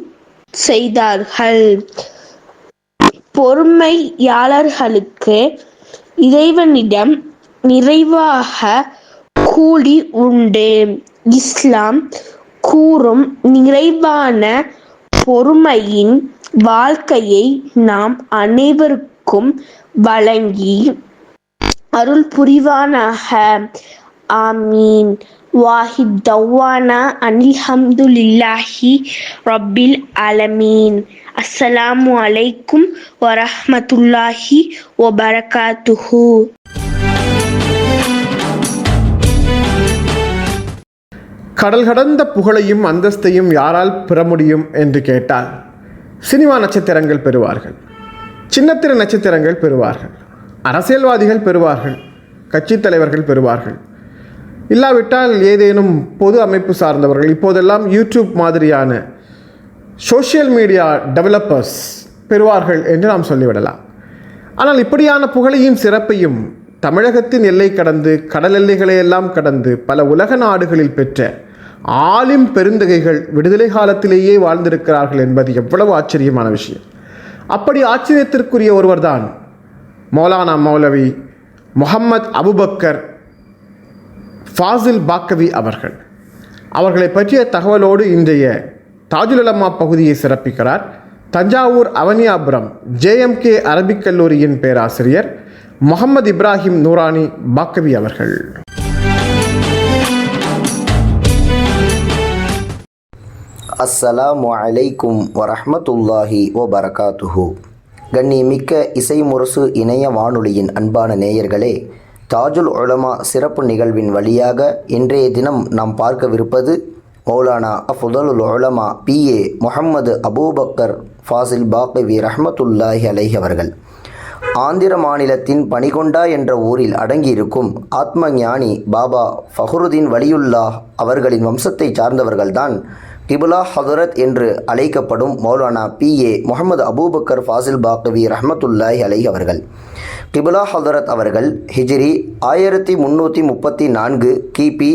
செய்தார்கள். பொறுமையாளர்களுக்கு இறைவனிடம் நிறைவாக கூலி உண்டு. இஸ்லாம் கூறும் நிறைவான பொறுமையின் வாழ்க்கையை நாம் அனைவருக்கும் வழங்கி அருள் புரிவானாக. ஆமீன். வாஹித் தவானா அல்ஹம்துலில்லாஹி ரப்பில் ஆலமீன். அஸ்ஸலாமு அலைக்கும் வரஹ்மத்துல்லாஹி வபரகாத்துஹு. கடல் கடந்த புகழையும் அந்தஸ்தையும் யாரால் பெற முடியும் என்று கேட்டால் சினிமா நட்சத்திரங்கள் பெறுவார்கள், சின்னத்திர நட்சத்திரங்கள் பெறுவார்கள், அரசியல்வாதிகள் பெறுவார்கள், கட்சித் தலைவர்கள் பெறுவார்கள், இல்லாவிட்டால் ஏதேனும் பொது அமைப்பு சார்ந்தவர்கள், இப்போதெல்லாம் யூடியூப் மாதிரியான சோஷியல் மீடியா டெவலப்பர்ஸ் பெறுவார்கள் என்று நாம் சொல்லிவிடலாம். ஆனால் இப்படியான புகழையும் சிறப்பையும் தமிழகத்தின் எல்லை கடந்து கடல் எல்லைகளை எல்லாம் கடந்து பல உலக நாடுகளில் பெற்ற ஆலிம் பெருந்தகைகள் விடுதலை காலத்திலேயே வாழ்ந்திருக்கிறார்கள் என்பது எவ்வளவு ஆச்சரியமான விஷயம். அப்படி ஆச்சரியத்திற்குரிய ஒருவர்தான் மௌலானா மௌலவி முஹம்மது அபுபக்கர் ஃபாசில் பாக்கவி அவர்கள். அவர்களை பற்றிய தகவலோடு இன்றைய தாஜுல் உலமா பகுதியை சிறப்பிக்கிறார் தஞ்சாவூர் அவனியாபுரம் JMK அரபிக் கல்லூரியின் பேராசிரியர் முகமது இப்ராஹிம் நூரானி பாக்கவி அவர்கள். அஸ்ஸலாமு அலைக்கும் வரஹ்மத்துல்லாஹி வபரகாத்துஹு. கண்ணியமிக்க இசை முரசு இணைய வானொலியின் அன்பான நேயர்களே, தாஜுல் உலமா சிறப்பு நிகழ்வின் வழியாக இன்றைய தினம் நாம் பார்க்கவிருப்பது மௌலானா அஃதுலுல் உலமா PA முஹம்மது அபூபக்கர் ஃபாசில் பாக்கவி ரஹ்மத்துல்லாஹி அலைஹி அவர்கள். ஆந்திர மாநிலத்தின் பனிகொண்டா என்ற ஊரில் அடங்கியிருக்கும் ஆத்ம ஞானி பாபா ஃபஹ்ருதீன் வலியுல்லாஹ் அவர்களின் வம்சத்தை சார்ந்தவர்கள்தான் கிபுலா ஹதரத் என்று அழைக்கப்படும் மௌலானா PA முஹம்மது அபூபக்கர் ஃபாசில் பாக்கவி ரஹ்மத்துல்லாஹி அலைஹி அவர்கள். கிபுலா ஹதரத் அவர்கள் ஹிஜ்ரி 1334 கிபி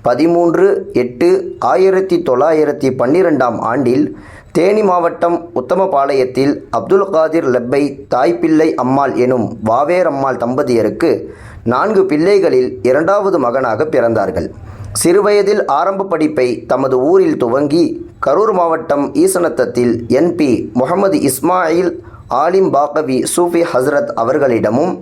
13/8/1912 ஆண்டில் தேனி மாவட்டம் உத்தமபாளையத்தில் அப்துல் காதிர் லப்பை தாய்ப்பிள்ளை அம்மாள் எனும் வாவேரம்மாள் தம்பதியருக்கு 4 பிள்ளைகளில் 2வது மகனாக பிறந்தார்கள். சிறுவயதில் ஆரம்ப படிப்பை தமது ஊரில் துவங்கி கரூர் மாவட்டம் ஈசனத்தத்தில் NP முகமது இஸ்மாயில் ஆலிம் பாக்கவி சூஃபி ஹசரத் அவர்களிடமும்,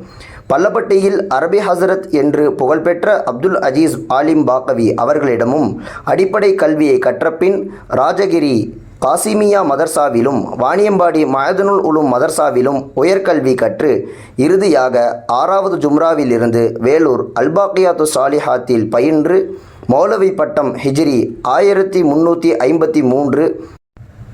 பல்லப்பட்டியில் அரபி ஹசரத் என்று புகழ்பெற்ற அப்துல் அஜீஸ் ஆலிம் பாக்கவி அவர்களிடமும் அடிப்படை கல்வியை கற்றபின் ராஜகிரி காசிமியா மதர்சாவிலும் வாணியம்பாடி மஅதனுல் உலூம் மதர்சாவிலும் உயர்கல்வி கற்று இறுதியாக 6வது ஜும்ராவில் இருந்து வேலூர் அல்பாக்கியாத்து சாலிஹாத்தில் பயின்று மௌலவி பட்டம் ஹிஜ்ரி 1353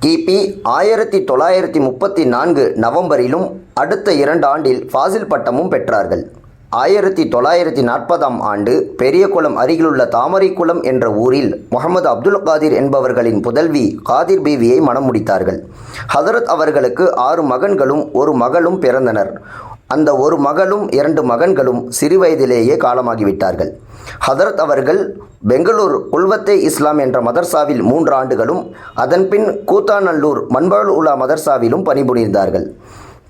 கிபி 1934 நவம்பரிலும் அடுத்த 2 ஆண்டில் ஃபாசில் பட்டமும் பெற்றார்கள். 1940ஆம் ஆண்டு பெரியகுளம் அருகிலுள்ள தாமரைக்குளம் என்ற ஊரில் முகமது அப்துல் காதிர் என்பவர்களின் புதல்வி காதிர் பீவியை மணம் முடித்தார்கள். ஹதரத் அவர்களுக்கு 6 மகன்களும் 1 மகளும் பிறந்தனர். அந்த 1 மகளும் 2 மகன்களும் சிறுவயதிலேயே காலமாகிவிட்டார்கள். ஹதரத் அவர்கள் பெங்களூர் குல்வத்தே இஸ்லாம் என்ற மதர்சாவில் 3 ஆண்டுகளும் அதன்பின் கூத்தாநல்லூர் மன்பால் உலா மதர்சாவிலும் பணிபுரிந்தார்கள்.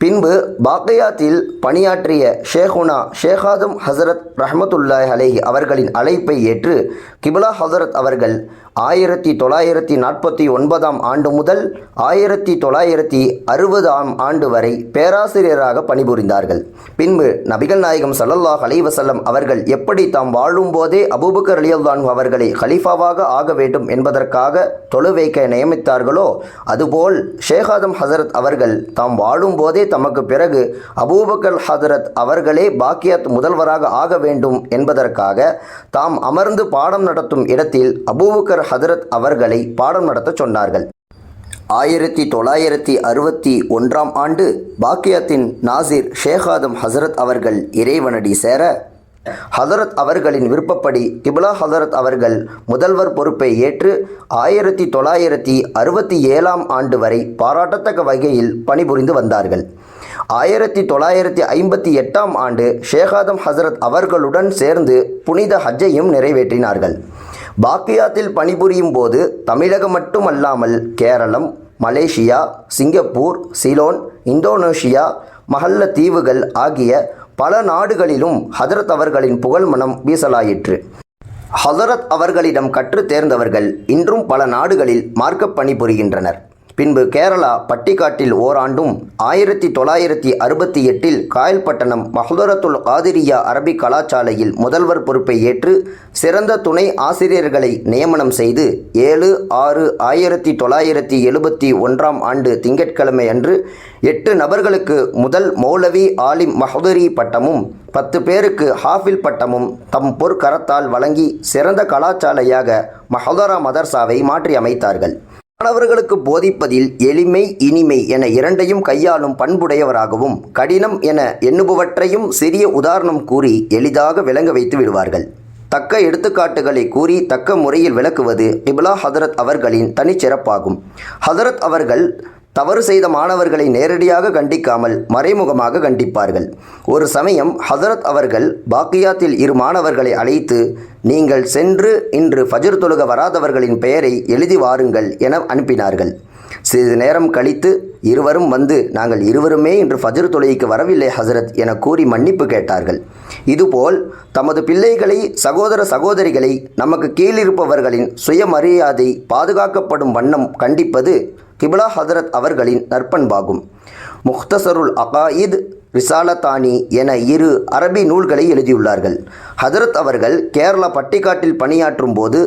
பின்பு பாக்கையாத்தில் பணியாற்றிய ஷேகுனா ஷேகாதம் ஹசரத் ரஹ்மத்துல்லாஹி அலைஹி அவர்களின் அழைப்பை ஏற்று கிபுலா ஹசரத் அவர்கள் 1949ஆம் ஆண்டு முதல் 1960ஆம் ஆண்டு வரை பேராசிரியராக பணிபுரிந்தார்கள். பின்பு நபிகள் நாயகம் ஸல்லல்லாஹு அலைஹி வஸல்லம் அவர்கள் எப்படி தாம் வாழும் போதே அபூபக்கர் ரலியல்லாஹு அன்ஹு அவர்களை கலீஃபாவாக ஆக வேண்டும் என்பதற்காக தொழு வைக்க நியமித்தார்களோ, அதுபோல் ஷேகாதம் ஹசரத் அவர்கள் தாம் வாழும் போதே தமக்கு பிறகு அபூபக்கர் ஹதரத் அவர்களே பாக்கியாத் முதல்வராக ஆக வேண்டும் என்பதற்காக தாம் அமர்ந்து பாடம் நடத்தும் இடத்தில் அபூபக்கர் ஹதரத் அவர்களை பாடம் நடத்த சொன்னார்கள். 1961ஆம் ஆண்டு பாக்கியாத்தின் நாசிர் ஷேகாதம் ஹசரத் அவர்கள் இறைவனடி சேர ஹதரத் அவர்களின் விருப்பப்படி கிபுலா ஹதரத் அவர்கள் முதல்வர் பொறுப்பை ஏற்று 1967ஆம் ஆண்டு வரை பாராட்டத்தக்க வகையில் பணிபுரிந்து வந்தார்கள். 1958ஆம் ஆண்டு ஷேகாதம் ஹசரத் அவர்களுடன் சேர்ந்து புனித ஹஜ்ஜையும் நிறைவேற்றினார்கள். பாக்கியாத்தில் பணிபுரியும் போது தமிழகம் மட்டுமல்லாமல் Keralam, Malaysia, Singapore, Ceylon, Indonesia, மஹல்ல தீவுகள் ஆகிய பல நாடுகளிலும் ஹதரத் அவர்களின் புகழ் மனம் வீசலாயிற்று. ஹதரத் அவர்களிடம் கற்று தேர்ந்தவர்கள் இன்றும் பல நாடுகளில் மார்க்க பணிபுரிகின்றனர். பின்பு கேரளா பட்டிக்காட்டில் ஓராண்டும் 1968இல் காயல்பட்டணம் மஹ்தரத்துல் காதிரியா அரபிக் கலாசாலையில் முதல்வர் பொறுப்பை ஏற்று சிறந்த துணை ஆசிரியர்களை நியமனம் செய்து 7/6/1971ஆம் ஆண்டு திங்கட்கிழமை அன்று 8 நபர்களுக்கு முதல் மௌலவி ஆலிம் மஹ்தரி பட்டமும் 10 பேருக்கு ஹாஃபில் பட்டமும் தம் பொற்கரத்தால் வழங்கி சிறந்த கலாசாலையாக மஹதரா மதர்சாவை மாற்றி அமைத்தார்கள். மாணவர்களுக்கு போதிப்பதில் எளிமை, இனிமை என இரண்டையும் கையாளும் பண்புடையவராகவும் கடினம் என எண்ணுபவற்றையும் சிறிய உதாரணம் கூறி எளிதாக விளங்க வைத்து விடுவார்கள். தக்க எடுத்துக்காட்டுகளை கூறி தக்க முறையில் விளக்குவது கிப்லா ஹதரத் அவர்களின் தனிச்சிறப்பாகும். ஹதரத் அவர்கள் தவறு செய்த மாணவர்களை நேரடியாக கண்டிக்காமல் மறைமுகமாக கண்டிப்பார்கள். ஒரு சமயம் ஹசரத் அவர்கள் பாக்கியாத்தில் 2 மாணவர்களை அழைத்து, நீங்கள் சென்று இன்று ஃபஜ்ர் தொழுக வராதவர்களின் பெயரை எழுதி வாருங்கள் என அனுப்பினார்கள். சிறிது நேரம் கழித்து இருவரும் வந்து, நாங்கள் இருவருமே இன்று ஃபஜ்ர் தொழுகைக்கு வரவில்லை ஹசரத் என கூறி மன்னிப்பு கேட்டார்கள். இதுபோல் தமது பிள்ளைகளை, சகோதர சகோதரிகளை, நமக்கு கீழிருப்பவர்களின் சுயமரியாதை பாதுகாக்கப்படும் வண்ணம் கண்டிப்பது கிப்லா ஹசரத் அவர்களின் நற்பண்பாகும். முக்தசருல் அகாயித், ரிசாலத்தானி என 2 அரபி நூல்களை எழுதியுள்ளார்கள். ஹசரத் அவர்கள் கேரளா பட்டிக்காட்டில் பணியாற்றும் போது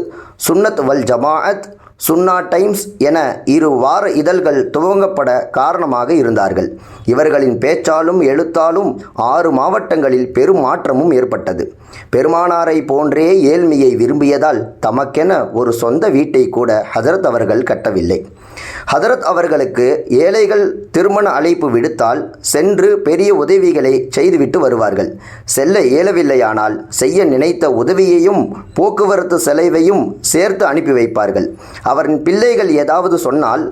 சுன்னத் வல் ஜமாஅத், சுன்னா டைம்ஸ் என 2 வார இதழ்கள் துவங்கப்பட காரணமாக இருந்தார்கள். இவர்களின் பேச்சாலும் எழுத்தாலும் 6 மாவட்டங்களில் பெரும் மாற்றமும் ஏற்பட்டது. பெருமானாரை போன்றே ஏழ்மையை விரும்பியதால் தமக்கென ஒரு சொந்த வீட்டை கூட ஹசரத் அவர்கள் கட்டவில்லை. ஹசரத் அவர்களுக்கு ஏழைகள் திருமண அழைப்பு விடுத்தால் சென்று பெரிய உதவிகளை செய்துவிட்டு வருவார்கள். செல்ல இயலவில்லையானால் செய்ய நினைத்த உதவியையும் போக்குவரத்து செலவையும் சேர்த்து அனுப்பி வைப்பார்கள். அவரின் பிள்ளைகள் ஏதாவது சொன்னால்,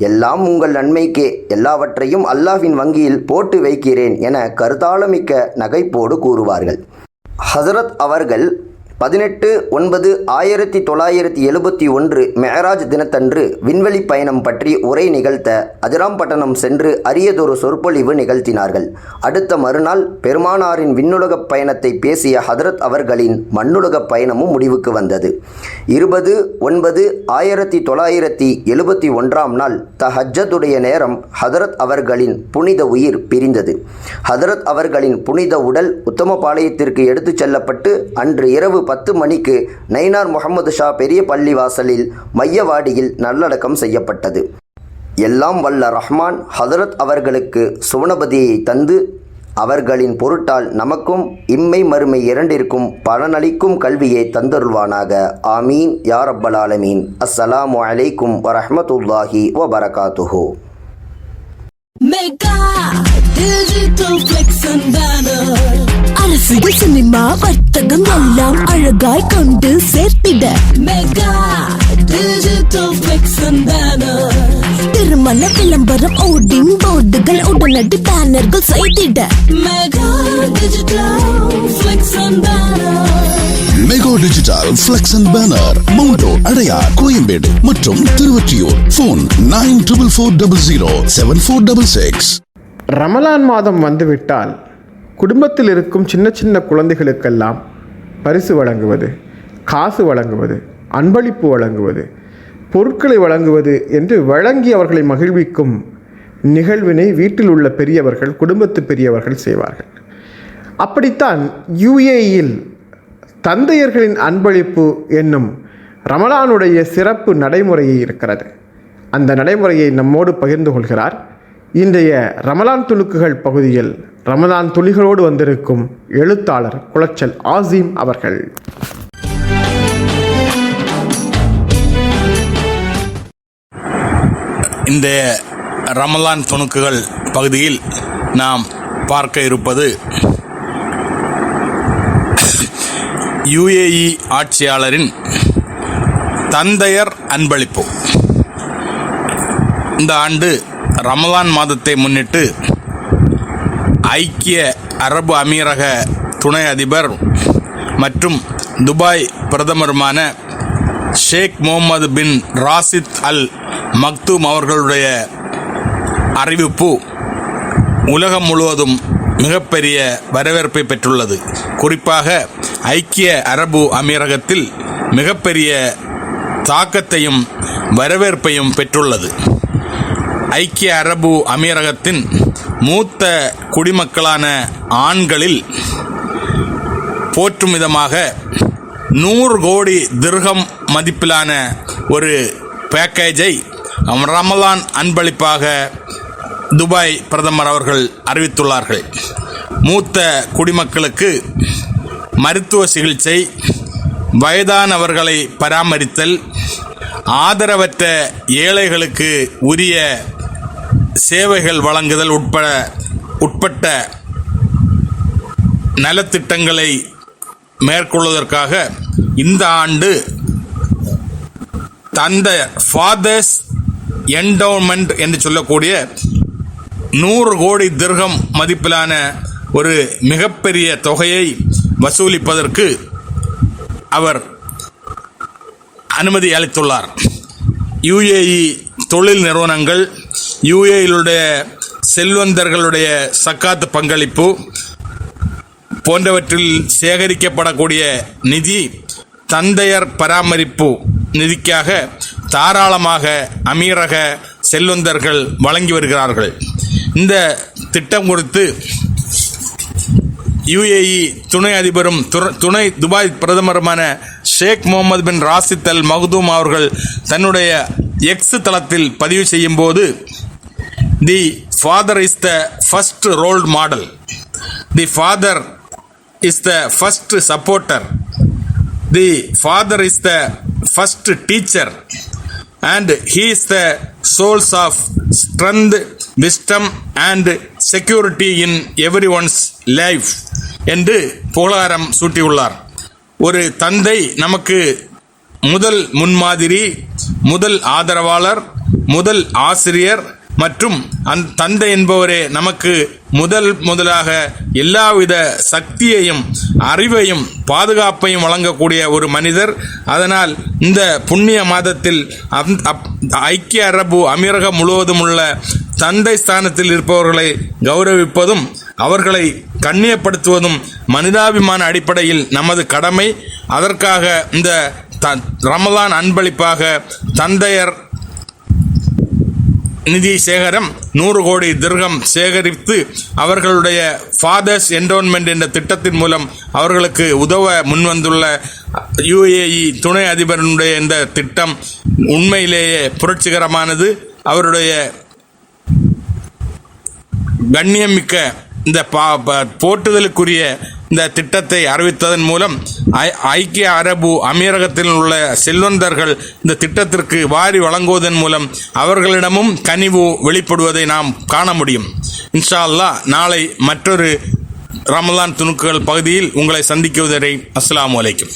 எல்லாம் உங்கள் நன்மைக்கே, எல்லாவற்றையும் அல்லாஹ்வின் வங்கியில் போட்டு வைக்கிறேன் என கருத்தாளமிக்க நகைப்போடு கூறுவார்கள். ஹசரத் அவர்கள் 18/9/1971 மெஹராஜ் தினத்தன்று விண்வெளி பயணம் பற்றி உரை நிகழ்த்த அதிராம்பட்டணம் சென்று அரியதொரு சொற்பொழிவு நிகழ்த்தினார்கள். அடுத்த மறுநாள் பெருமானாரின் விண்ணுலகப் பயணத்தை பேசிய ஹதரத் அவர்களின் மண்ணுலகப் பயணமும் முடிவுக்கு வந்தது. 20/9/1971 நாள் தஹஜ்ஜத்துடைய நேரம் ஹதரத் அவர்களின் புனித உயிர் பிரிந்தது. ஹதரத் அவர்களின் புனித உடல் உத்தமபாளையத்திற்கு எடுத்துச் செல்லப்பட்டு அன்று இரவு 10 மணிக்கு நைனார் முகமது ஷா பெரிய பள்ளிவாசலில் மையவாடியில் நல்லடக்கம் செய்யப்பட்டது. எல்லாம் வல்ல ரஹ்மான் ஹதரத் அவர்களுக்கு சுவனபதியை தந்து அவர்களின் பொருட்டால் நமக்கும் இம்மை மறுமை இரண்டிற்கும் பலனளிக்கும் கல்வியை தந்தருள்வானாக. ஆமீன் யா ரப்பல் ஆலமீன். அஸ்ஸலாமு அலைக்கும் வரஹ்மத்துல்லாஹி வபரகாத்துஹு. அரசியல், சினிமா, வர்த்தகம் எல்லாம் அழகாய் கொண்டு சேர்த்திட mega digital flex and banner. திருமண விளம்பரம், ஓடிங் போர்டுகள், உடனடி பேனர்கள் செய்திட mega digital flex and banner. Mega digital flex and banner, மவுண்டோ, அடையார், கோயம்பேடு மற்றும் திருவொற்றியூர். ஃபோன் 9400074666. ரமலான் மாதம் வந்துவிட்டால் குடும்பத்தில் இருக்கும் சின்ன சின்ன குழந்தைகளுக்கெல்லாம் பரிசு வழங்குவது, காசு வழங்குவது, அன்பளிப்பு வழங்குவது, பொருட்களை வழங்குவது என்று வழங்கி அவர்களை மகிழ்விக்கும் நிகழ்வினை வீட்டில் உள்ள பெரியவர்கள், குடும்பத்து பெரியவர்கள் செய்வார்கள். அப்படித்தான் UAEயில் தந்தையர்களின் அன்பளிப்பு என்னும் ரமலானுடைய சிறப்பு நடைமுறையை இருக்கிறது. அந்த நடைமுறையை நம்மோடு பகிர்ந்து கொள்கிறார் இன்றைய ரமலான் துணுக்குகள் பகுதியில் ரமலான் துளிகளோடு வந்திருக்கும் எழுத்தாளர் குளச்சல் ஆசிம் அவர்கள். இந்த ரமலான் துணுக்குகள் பகுதியில் நாம் பார்க்க இருப்பது UAE ஆட்சியாளரின் தந்தையர் அன்பளிப்பு. இந்த ஆண்டு ரமலான் மாதத்தை முன்னிட்டு ஐக்கிய அரபு அமீரக துணை அதிபர் மற்றும் துபாய் பிரதமருமான ஷேக் முகமது பின் ராசித் அல் மக்தூம் அவர்களுடைய அறிவிப்பு உலகம் முழுவதும் மிகப்பெரிய வரவேற்பை பெற்றுள்ளது. குறிப்பாக ஐக்கிய அரபு அமீரகத்தில் மிகப்பெரிய தாக்கத்தையும் வரவேற்பையும் பெற்றுள்ளது. ஐக்கிய அரபு அமீரகத்தின் மூத்த குடிமக்களான ஆண்களில் போற்றும் விதமாக 100 கோடி திர்ஹம் மதிப்பிலான ஒரு பேக்கேஜை ரமலான் அன்பளிப்பாக துபாய் பிரதமர் அவர்கள் அறிவித்துள்ளார்கள். மூத்த குடிமக்களுக்கு மருத்துவ சிகிச்சை, வயதானவர்களை பராமரித்தல், ஆதரவற்ற ஏழைகளுக்கு உரிய சேவைகள் வழங்குதல் உட்பட்ட நலத்திட்டங்களை மேற்கொள்வதற்காக இந்த ஆண்டு ஃபாதர்ஸ் என்டோமெண்ட் என்று சொல்லக்கூடிய 100 கோடி திர்ஹம் மதிப்பிலான ஒரு மிகப்பெரிய தொகையை வசூலிப்பதற்கு அவர் அனுமதி அளித்துள்ளார். யுஏஇ தொழில் நிறுவனங்கள், யுஏஇலுடைய செல்வந்தர்களுடைய சக்காத்து பங்களிப்பு போன்றவற்றில் சேகரிக்கப்படக்கூடிய நிதி தந்தையர் பராமரிப்பு நிதிக்காக தாராளமாக அமீரக செல்வந்தர்கள் வழங்கி வருகிறார்கள். இந்த திட்டம் குறித்து யுஏஇ துணை அதிபரும் துணை துபாய் பிரதமருமான ஷேக் முகமது பின் ராசித் அல் மக்தூம் அவர்கள் தன்னுடைய எக்ஸ் தளத்தில் பதிவு செய்யும் போது, the father is the first role model, the father is the first supporter, the father is the first teacher and he is the source of strength, wisdom and security in everyone's life என்று புகழாரம் சூட்டியுள்ளார். ஒரு தந்தை நமக்கு முதல் முன்மாதிரி, முதல் ஆதரவாளர், முதல் ஆசிரியர் மற்றும் அந்த தந்தை என்பவரே நமக்கு முதலாக எல்லாவித சக்தியையும் அறிவையும் பாதுகாப்பையும் வழங்கக்கூடிய ஒரு மனிதர். அதனால் இந்த புண்ணிய மாதத்தில் ஐக்கிய அரபு அமீரகம் முழுவதும் உள்ள தந்தை ஸ்தானத்தில் இருப்பவர்களை கௌரவிப்பதும் அவர்களை கண்ணியப்படுத்துவதும் மனிதாபிமான அடிப்படையில் நமது கடமை. அதற்காக இந்த ரமலான் அன்பளிப்பாக தந்தையர் நிதி சேகரம் 100 கோடி திர்ஹம் சேகரித்து அவர்களுடைய ஃபாதர்ஸ் என்டோன்மெண்ட் என்ற திட்டத்தின் மூலம் அவர்களுக்கு உதவ முன்வந்துள்ள யுஏஇ துணை அதிபருடைய இந்த திட்டம் உண்மையிலேயே புரட்சிகரமானது. அவருடைய கண்ணியமிக்க இந்த போற்றுதலுக்குரிய இந்த திட்டத்தை அறிவித்ததன் மூலம் ஐக்கிய அரபு அமீரகத்தில் உள்ள செல்வந்தர்கள் இந்த திட்டத்திற்கு வாரி வழங்குவதன் மூலம் அவர்களிடமும் கனிவு வெளிப்படுவதை நாம் காண முடியும். இன்ஷா அல்லாஹ் நாளை மற்றொரு ரமலான் துணுக்குகள் பகுதியில் உங்களை சந்திக்குவதை அஸ்ஸலாமு அலைக்கும்.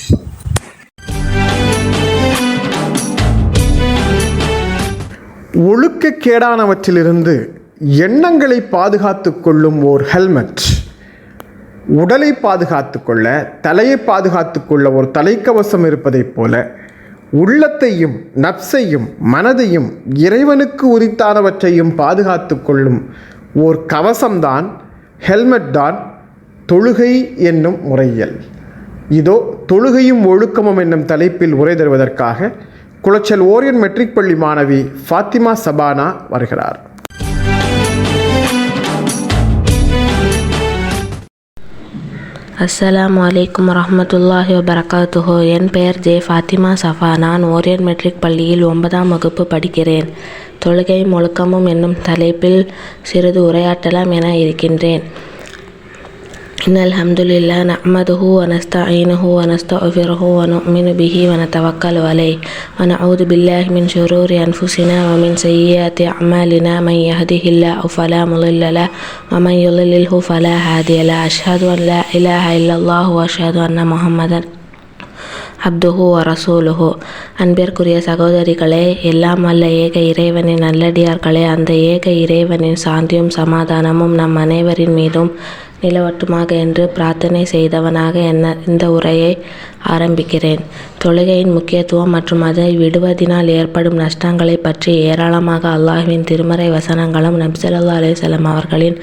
ஒழுக்கக்கேடானவற்றிலிருந்து எண்ணங்களை பாதுகாத்துக் கொள்ளும் ஓர் ஹெல்மெட். உடலை பாதுகாத்து கொள்ள, தலையை பாதுகாத்து கொள்ள ஒரு தலைக்கவசம் இருப்பதைப் போல உள்ளத்தையும் நப்சையும் மனதையும் இறைவனுக்கு உரித்தானவற்றையும் பாதுகாத்து கொள்ளும் ஓர் கவசம்தான், ஹெல்மெட் தான் தொழுகை என்னும் முறையியல். இதோ தொழுகையும் ஒழுக்கமும் என்னும் தலைப்பில் உரை தருவதற்காக குளச்சல் ஓரியன் மெட்ரிக் பள்ளி மாணவி ஃபாத்திமா சபானா வருகிறார். அஸ்ஸலாமு அலைக்கும் வரஹ்மத்துல்லாஹி வபரகாத்துஹு. என் பெயர் ஜே ஃபாத்திமா சஃபா. நான் ஓரியன் மெட்ரிக் பள்ளியில் 9ஆம் வகுப்பு படிக்கிறேன். தொழுகையும் ஒழுக்கமும் என்னும் தலைப்பில் சிறிது உரையாற்றலாம் என இருக்கின்றேன். இன்னல் ஹம்துலில்லாஹ் நஹ்மதுஹு வ நஸ்தஈனுஹு வ நஸ்தக்ஃபிருஹு வ நுஅ்மினு பிஹி வ நதவக்கலு அலைஹி வ நஊது பில்லாஹி மின் ஷுரூரி அன்ஃபுஸினா வ மின் ஸய்யிஆத்தி அஅமாலினா மன் யஹ்திஹில்லாஹு ஃபலா முضில்ல லஹு வ மன் யுضللஹு ஃபலா ஹாதிய லஹு. அஷ்ஹது அன் லா இலாஹா இல்லல்லாஹு வ அஷ்ஹது அன்ன முஹம்மதன் அப்துஹு வ ரசூலுஹு. அன்பிற்குரிய சகோதரிகளே, எல்லாம் வல்ல ஏக இறைவனின் நல்லடியார்களே, அந்த ஏக இறைவனின் சாந்தியும் சமாதானமும் நம் அனைவரின் மீதும் நிலவட்டுமாக என்று பிரார்த்தனை செய்தவனாக இந்த உரையை ஆரம்பிக்கிறேன். தொழுகையின் முக்கியத்துவம் மற்றும் அதை விடுவதினால் ஏற்படும் நஷ்டங்களை பற்றி ஏராளமாக அல்லாஹ்வின் திருமறை வசனங்களும் நபி ஸல்லல்லாஹு அலைஹி வஸல்லம் அவர்களின்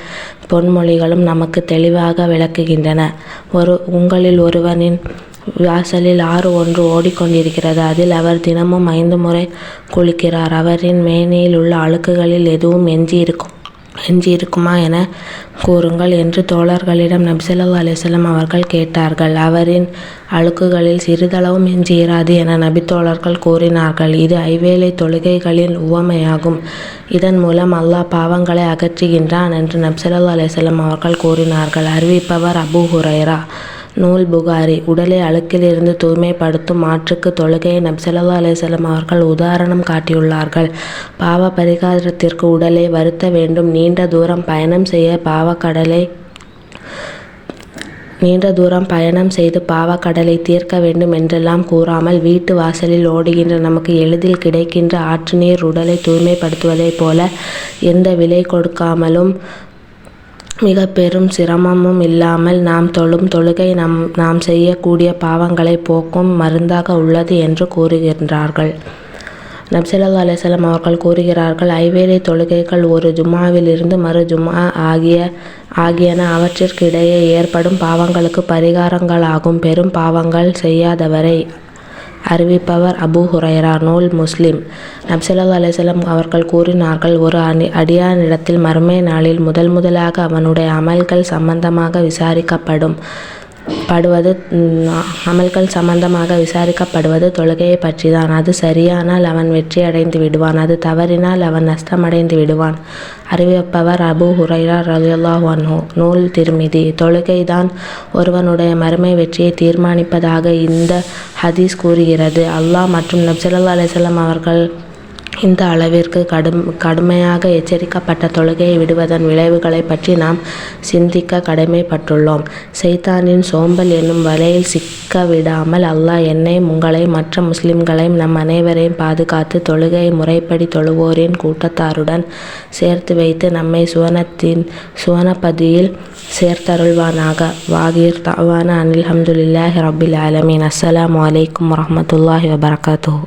பொன்மொழிகளும் நமக்கு தெளிவாக விளக்குகின்றன. உங்களில் ஒருவனின் வாசலில் ஆறு ஒன்று ஓடிக்கொண்டிருக்கிறது. அதில் அவர் தினமும் 5 முறை குளிக்கிறார். அவரின் மேனியில் உள்ள அழுக்குகளில் எதுவும் எஞ்சியிருக்குமா என கூறுங்கள் என்று தோழர்களிடம் நபி ஸல்லல்லாஹு அலைஹி வஸல்லம் அவர்கள் கேட்டார்கள். அவரின் அழுக்குகளில் சிறிதளவும் எஞ்சியிராது என நபி தோழர்கள் கூறினார்கள். இது ஐவேளை தொழுகைகளின் உவமையாகும். இதன் மூலம் அல்லாஹ் பாவங்களை அகற்றுகின்றான் என்று நபி ஸல்லல்லாஹு அலைஹி வஸல்லம் அவர்கள் கூறினார்கள். அறிவிப்பவர் அபூ ஹுரைரா. நூல் புகாரி. உடலை அழுக்கிலிருந்து தூய்மைப்படுத்தும் மாற்றுக்கு தொழுகையை நபி ஸல்லல்லாஹு அலைஹி வஸல்லம் அவர்கள் உதாரணம் காட்டியுள்ளார்கள். பாவ பரிகாரத்திற்கு உடலை வருத்த வேண்டும். நீண்ட தூரம் பயணம் செய்ய பாவக்கடலை நீண்ட தூரம் பயணம் செய்து பாவக்கடலை தீர்க்க வேண்டும் என்றெல்லாம் கூறாமல் வீட்டு வாசலில் ஓடுகின்ற நமக்கு எளிதில் கிடைக்கின்ற ஆற்று நீர் உடலை தூய்மைப்படுத்துவதைப் போல எந்த விலை கொடுக்காமலும் மிக பெரும் சிரமமும் இல்லாமல் நாம் தொழும் தொழுகை நாம் செய்யக்கூடிய பாவங்களை போக்கும் மருந்தாக உள்ளது என்று கூறுகின்றார்கள். நபி ஸல்லல்லாஹு அலைஹி வஸல்லம் அவர்கள் கூறுகிறார்கள், ஐவேளை தொழுகைகள் ஒரு ஜும்மாவிலிருந்து மறு ஜும்மா ஆகியன அவற்றிற்கிடையே ஏற்படும் பாவங்களுக்கு பரிகாரங்களாகும். பெரும் பாவங்கள் செய்யாதவரை. அறிவிப்பவர் அபூ ஹுரைரா. நூல் முஸ்லிம். நபி ஸல்லல்லாஹு அலைஹி வஸல்லம் அவர்கள் கூறினார்கள், ஒரு அடியானிடத்தில் மறுமை நாளில் முதலாக அவனுடைய அமல்கள் சம்பந்தமாக விசாரிக்கப்படுவது தொழுகையை பற்றிதான். அது சரியானால் அவன் வெற்றி அடைந்து விடுவான், அது தவறினால் அவன் நஷ்டமடைந்து விடுவான். அறிவிப்பவர் அபூ ஹுரைரா ரலியல்லாஹு அன்ஹு. நூல் திர்மிதி. தொழுகைதான் ஒருவனுடைய மறுமை வெற்றியை தீர்மானிப்பதாக இந்த ஹதீஸ் கூறுகிறது. அல்லாஹ் மற்றும் நபி ஸல்லல்லாஹு அலைஹி வஸல்லம் அவர்கள் இந்த அளவிற்கு கடுமையாக எச்சரிக்கப்பட்ட தொழுகையை விடுவதன் விளைவுகளை பற்றி நாம் சிந்திக்க கடமைப்பட்டுள்ளோம். சைத்தானின் சோம்பல் என்னும் வலையில் சிக்க விடாமல் அல்லாஹ் என்னையும் உங்களையும் மற்ற முஸ்லிம்களையும் நம் அனைவரையும் பாதுகாத்து தொழுகையை முறைப்படி தொழுவோரின் கூட்டத்தாருடன் சேர்த்து வைத்து நம்மை சுவனப்பதியில் சேர்த்தருள்வானாக. வாகிர் தவான அனில் அல்ஹம்துலில்லாஹி ரப்பில் ஆலமீன். அஸ்ஸலாமு அலைக்கும் வரஹ்மத்துல்லாஹி வபரகாத்துஹு.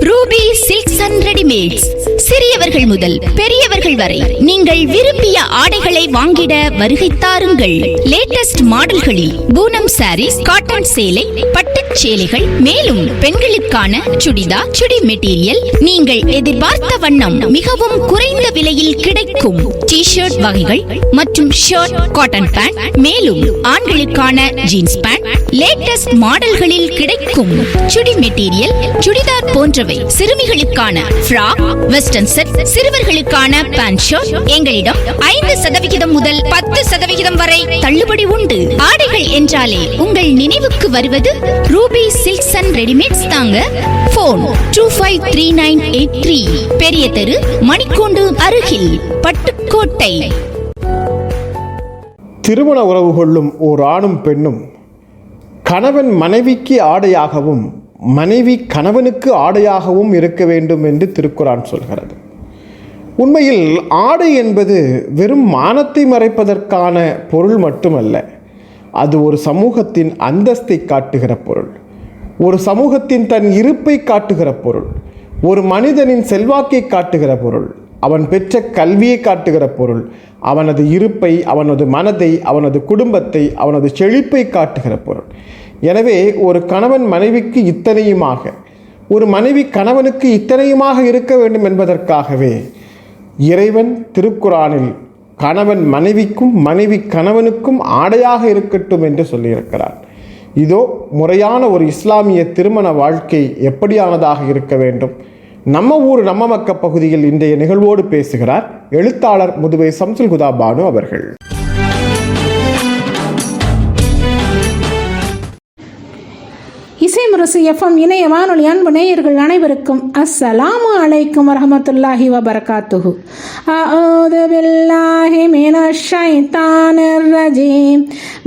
Ruby silks and readymades. சிறியவர்கள் முதல் பெரியவர்கள் வரை நீங்கள் விரும்பிய ஆடைகளை வாங்கிட வருகை தாருங்கள். லேட்டஸ்ட் மாடல்களில் பூனம் சாரீஸ், காட்டன் சேலை, பட்டுச் சேலைகள், மேலும் பெண்களுக்கான சுடிதார், சுடி மெட்டீரியல் நீங்கள் எதிர்பார்த்த வண்ணம் மிகவும் குறைந்த விலையில் கிடைக்கும். டி ஷர்ட் வகைகள் மற்றும் ஷர்ட், காட்டன் பேண்ட், மேலும் ஆண்களுக்கான ஜீன்ஸ் பேண்ட் லேட்டஸ்ட் மாடல்களில் கிடைக்கும். சுடி மெட்டீரியல், சுடிதார் போன்றவை, சிறுமிகளுக்கான ஃப்ராக், வெஸ்டர்ன் செட், சிறுவர்களுக்கான பேண்ட் ஷர்ட் எங்களிடம் 5% முதல் 10% வரை தள்ளுபடி உண்டு. ஆடைகள் என்றாலே உங்கள் நினைவுக்கு வருவது ரூபி சில்க்ஸ் அண்ட் ரெடிமேட்ஸ் தாங்க. போன் 253983, பெரிய தெரு, மணிக்கூண்டு அருகில், பட்டுக்கோட்டை. திருமண உறவு கொள்ளும் ஓர் ஆணும் பெண்ணும் கணவன் மனைவிக்கு ஆடையாகவும் மனைவி கணவனுக்கு ஆடையாகவும் இருக்க வேண்டும் என்று திருக்குரான் சொல்கிறது. உண்மையில் ஆடை என்பது வெறும் மானத்தை மறைப்பதற்கான பொருள் மட்டுமல்ல, அது ஒரு சமூகத்தின் அந்தஸ்தை காட்டுகிற பொருள், ஒரு சமூகத்தின் தன் இருப்பை காட்டுகிற பொருள், ஒரு மனிதனின் செல்வாக்கை காட்டுகிற பொருள், அவன் பெற்ற கல்வியை காட்டுகிற பொருள், அவனது இருப்பை, அவனது மனதை, அவனது குடும்பத்தை, அவனது செழிப்பை காட்டுகிற பொருள். எனவே ஒரு கணவன் மனைவிக்கு இத்தனையுமாக, ஒரு மனைவி கணவனுக்கு இத்தனையுமாக இருக்க வேண்டும் என்பதற்காகவே இறைவன் திருக்குரானில் கணவன் மனைவிக்கும் மனைவி கணவனுக்கும் ஆடையாக இருக்கட்டும் என்று சொல்லியிருக்கிறார். இதோ முறையான ஒரு இஸ்லாமிய திருமண வாழ்க்கை எப்படியானதாக இருக்க வேண்டும். நம்ம ஊர் நம்ம மக்க பகுதியில் இன்றைய நிகழ்வோடு பேசுகிறார் எழுத்தாளர் முதுவை சம்சுல் ஹுதா பானு அவர்கள். இசைமுரசு எஃப்எம் இணைய வானொலி அன்பு நேயர்கள் அனைவருக்கும் அஸ்ஸலாமு அலைக்கும் வரஹ்மத்துல்லாஹி வபரகாத்துஹு. அஊது பில்லாஹி மினஷ் ஷைத்தானிர் ரஜீம்.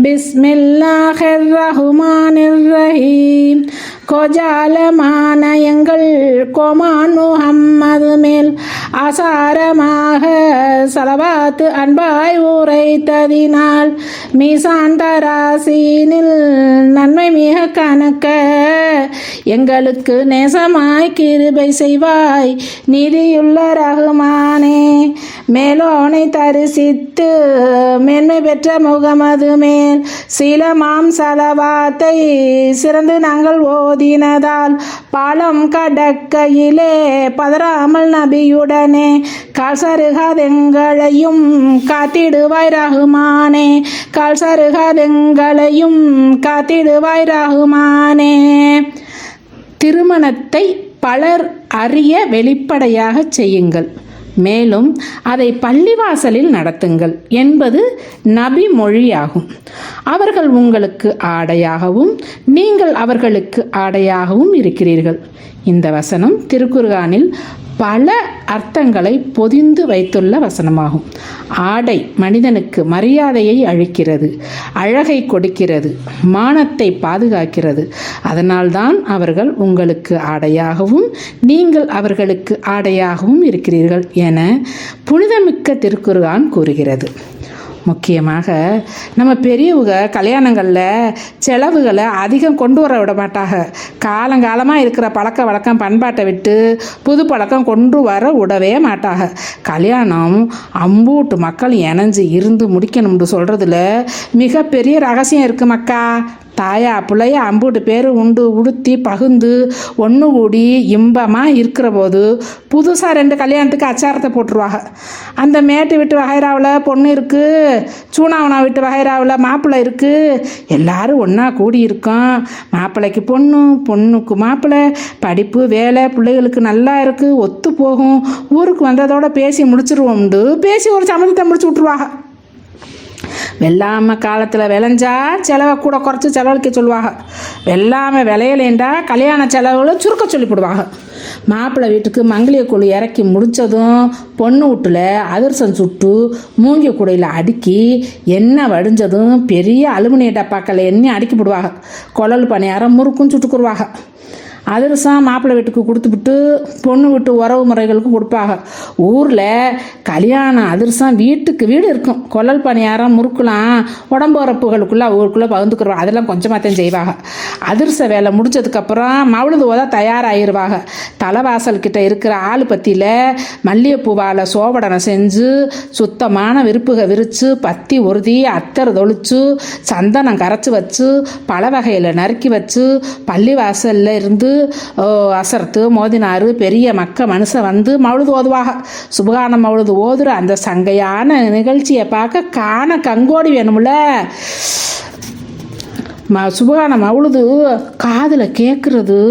பிஸ்மில்லாஹிர் ரஹ்மானிர் ரஹீம். கோஜாலமான எங்கள் கோமான் முஹம்மது மேல் அசாரமாக சலவாத்து அன்பாய் உரைத்ததினால் மீசான் தராசீனில் நன்மை மிக கணக்க எங்களுக்கு நேசமாய் கிருபை செய்வாய் நீதியுள்ள ரஹ்மானே. மேலோனை தரிசித்து மேன்மை பெற்ற முகமது மேல் சீலமாம் சலவாத்தை சிறந்து நாங்கள் ஓதினதால் பாலம் கடக்கையிலே பதறாமல் நபியுடனே கால் சருகாதெங்களையும் காத்திடுவாய் ரஹ்மானே. கால் சருகாதெங்களையும் காத்திடுவாய் ரஹ்மானே. திருமணத்தை பலர் அறிய வெளிப்படையாக செய்யுங்கள், மேலும் அதை பள்ளிவாசலில் நடத்துங்கள் என்பது நபி மொழியாகும். அவர்கள் உங்களுக்கு ஆடையாகவும் நீங்கள் அவர்களுக்கு ஆடையாகவும் இருக்கிறீர்கள். இந்த வசனம் திருக்குர்ஆனில் பல அர்த்தங்களை பொதிந்து வைத்துள்ள வசனமாகும். ஆடை மனிதனுக்கு மரியாதையை அளிக்கிறது, அழகை கொடுக்கிறது, மானத்தை பாதுகாக்கிறது. அதனால்தான் அவர்கள் உங்களுக்கு ஆடையாகவும் நீங்கள் அவர்களுக்கு ஆடையாகவும் இருக்கிறீர்கள் என புனிதமிக்க திருக்குர்ஆன் கூறுகிறது. முக்கியமாக நம்ம பெரியவங்க கல்யாணங்களில் செலவுகளை அதிகம் கொண்டு வர விட மாட்டாங்க. காலங்காலமாக இருக்கிற பழக்க வழக்கம் பண்பாட்டை விட்டு புது பழக்கம் கொண்டு வர விடவே மாட்டாங்க. கல்யாணம் அம்பூட்டு மக்கள் இணைஞ்சு இருந்து முடிக்கணும்னு சொல்கிறதுல மிகப்பெரிய ரகசியம் இருக்குது மக்கா. தாயா பிள்ளைய அம்பூட்டு பேர் உண்டு உடுத்தி பகுந்து ஒன்று கூடி இன்பமாக இருக்கிற போது புதுசாக 2 கல்யாணத்துக்கு அச்சாரத்தை போட்டுருவாங்க. அந்த மேட்டு வீட்டு வகைராவில் பொண்ணு இருக்குது, சூனாவனா வீட்டு வகைராவில் மாப்பிள்ளை இருக்குது. எல்லாரும் ஒன்றா கூடி இருக்கோம். மாப்பிள்ளைக்கு பொண்ணு, பொண்ணுக்கு மாப்பிள்ளை, படிப்பு வேலை பிள்ளைகளுக்கு நல்லா இருக்குது, ஒத்து போகும். ஊருக்கு வந்ததோட பேசி முடிச்சிருவோம்ண்டு பேசி ஒரு சம்மந்தத்தை முடிச்சு விட்ருவாங்க. வெள்ளாமை காலத்தில் விளைஞ்சா செலவை கூட குறைச்சி செலவழிக்க சொல்லுவாங்க. வெள்ளாமை விளையலேண்டா கல்யாண செலவுகளை சுருக்க சொல்லிவிடுவாங்க. மாப்பிள்ளை வீட்டுக்கு மங்களிகை குழு இறக்கி முடித்ததும் பொண்ணு வீட்டில் அதிரசம் சுட்டு மூங்கி கூடையில் அடுக்கி எண்ணெய் வடிஞ்சதும் பெரிய அலுமினிய டப்பாக்களை எண்ணெய் அடுக்கி விடுவாங்க. குழல் பணியாரம் முறுக்கும் சுட்டுக்குருவாங்க. அதிரசம் மாப்பிள்ளை வீட்டுக்கு கொடுத்துவிட்டு பொண்ணு வீட்டு உறவு முறைகளுக்கும் கொடுப்பாங்க. ஊரில் கல்யாணம் அதிரசம் வீட்டுக்கு வீடு இருக்கும். குழல் பணியாரம் முறுக்கலாம் உடம்புறப்புகளுக்குள்ளே ஊருக்குள்ளே பகிர்ந்துக்குருவாங்க. அதெல்லாம் கொஞ்சமாக தான் செய்வாங்க. அதிரச வேலை முடித்ததுக்கப்புறம் மவுளுது ஓத தயாராகிடுவாங்க. தலைவாசல்கிட்ட இருக்கிற ஆளு பத்தியில் மல்லிகைப்பூவால் சோபடனை செஞ்சு சுத்தமான விருப்புக விரித்து பத்தி உறுதி அத்தர் தொளிச்சு சந்தனம் கரைச்சி வச்சு பல வகையில் நறுக்கி வச்சு பள்ளிவாசலில் இருந்து அசரத்து மோதினாரு பெரிய மக்க மனுஷன் வந்து மவுளுது ஓதுவாக. சுபகான மவுளுது ஓதுற அந்த சங்கையான நிகழ்ச்சியை பார்க்க காண கங்கோடி வேணும்ல. சுபகான மவுளுது காதில் கேட்குறது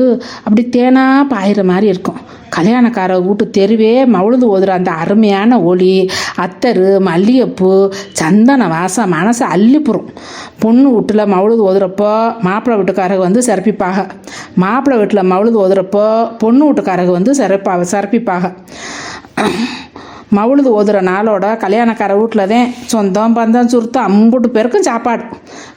அப்படி தேனா பாயிற மாதிரி இருக்கும். கல்யாணக்கார வீட்டு தெருவே மவுளுது ஓதுற அந்த அருமையான ஒளி, அத்தரு, மல்லிகைப்பூ, சந்தன வாசம் மனசை அள்ளிப்புறும். பொண்ணு வீட்டில் மவுளுது ஓதுறப்போ மாப்பிள்ளை வீட்டுக்காரங்க வந்து சிறப்பிப்பாங்க. மாப்பிள்ளை வீட்டில் மவுளுது ஓதுறப்போ பொண்ணு வீட்டுக்காரங்க வந்து சிறப்பிப்பாங்க. மவுளுது ஓதுற நாளோட கல்யாணக்கார வீட்டில் தான் சொந்தம் பந்தம் சுருத்து அம்புட்டு பேருக்கும் சாப்பாடு.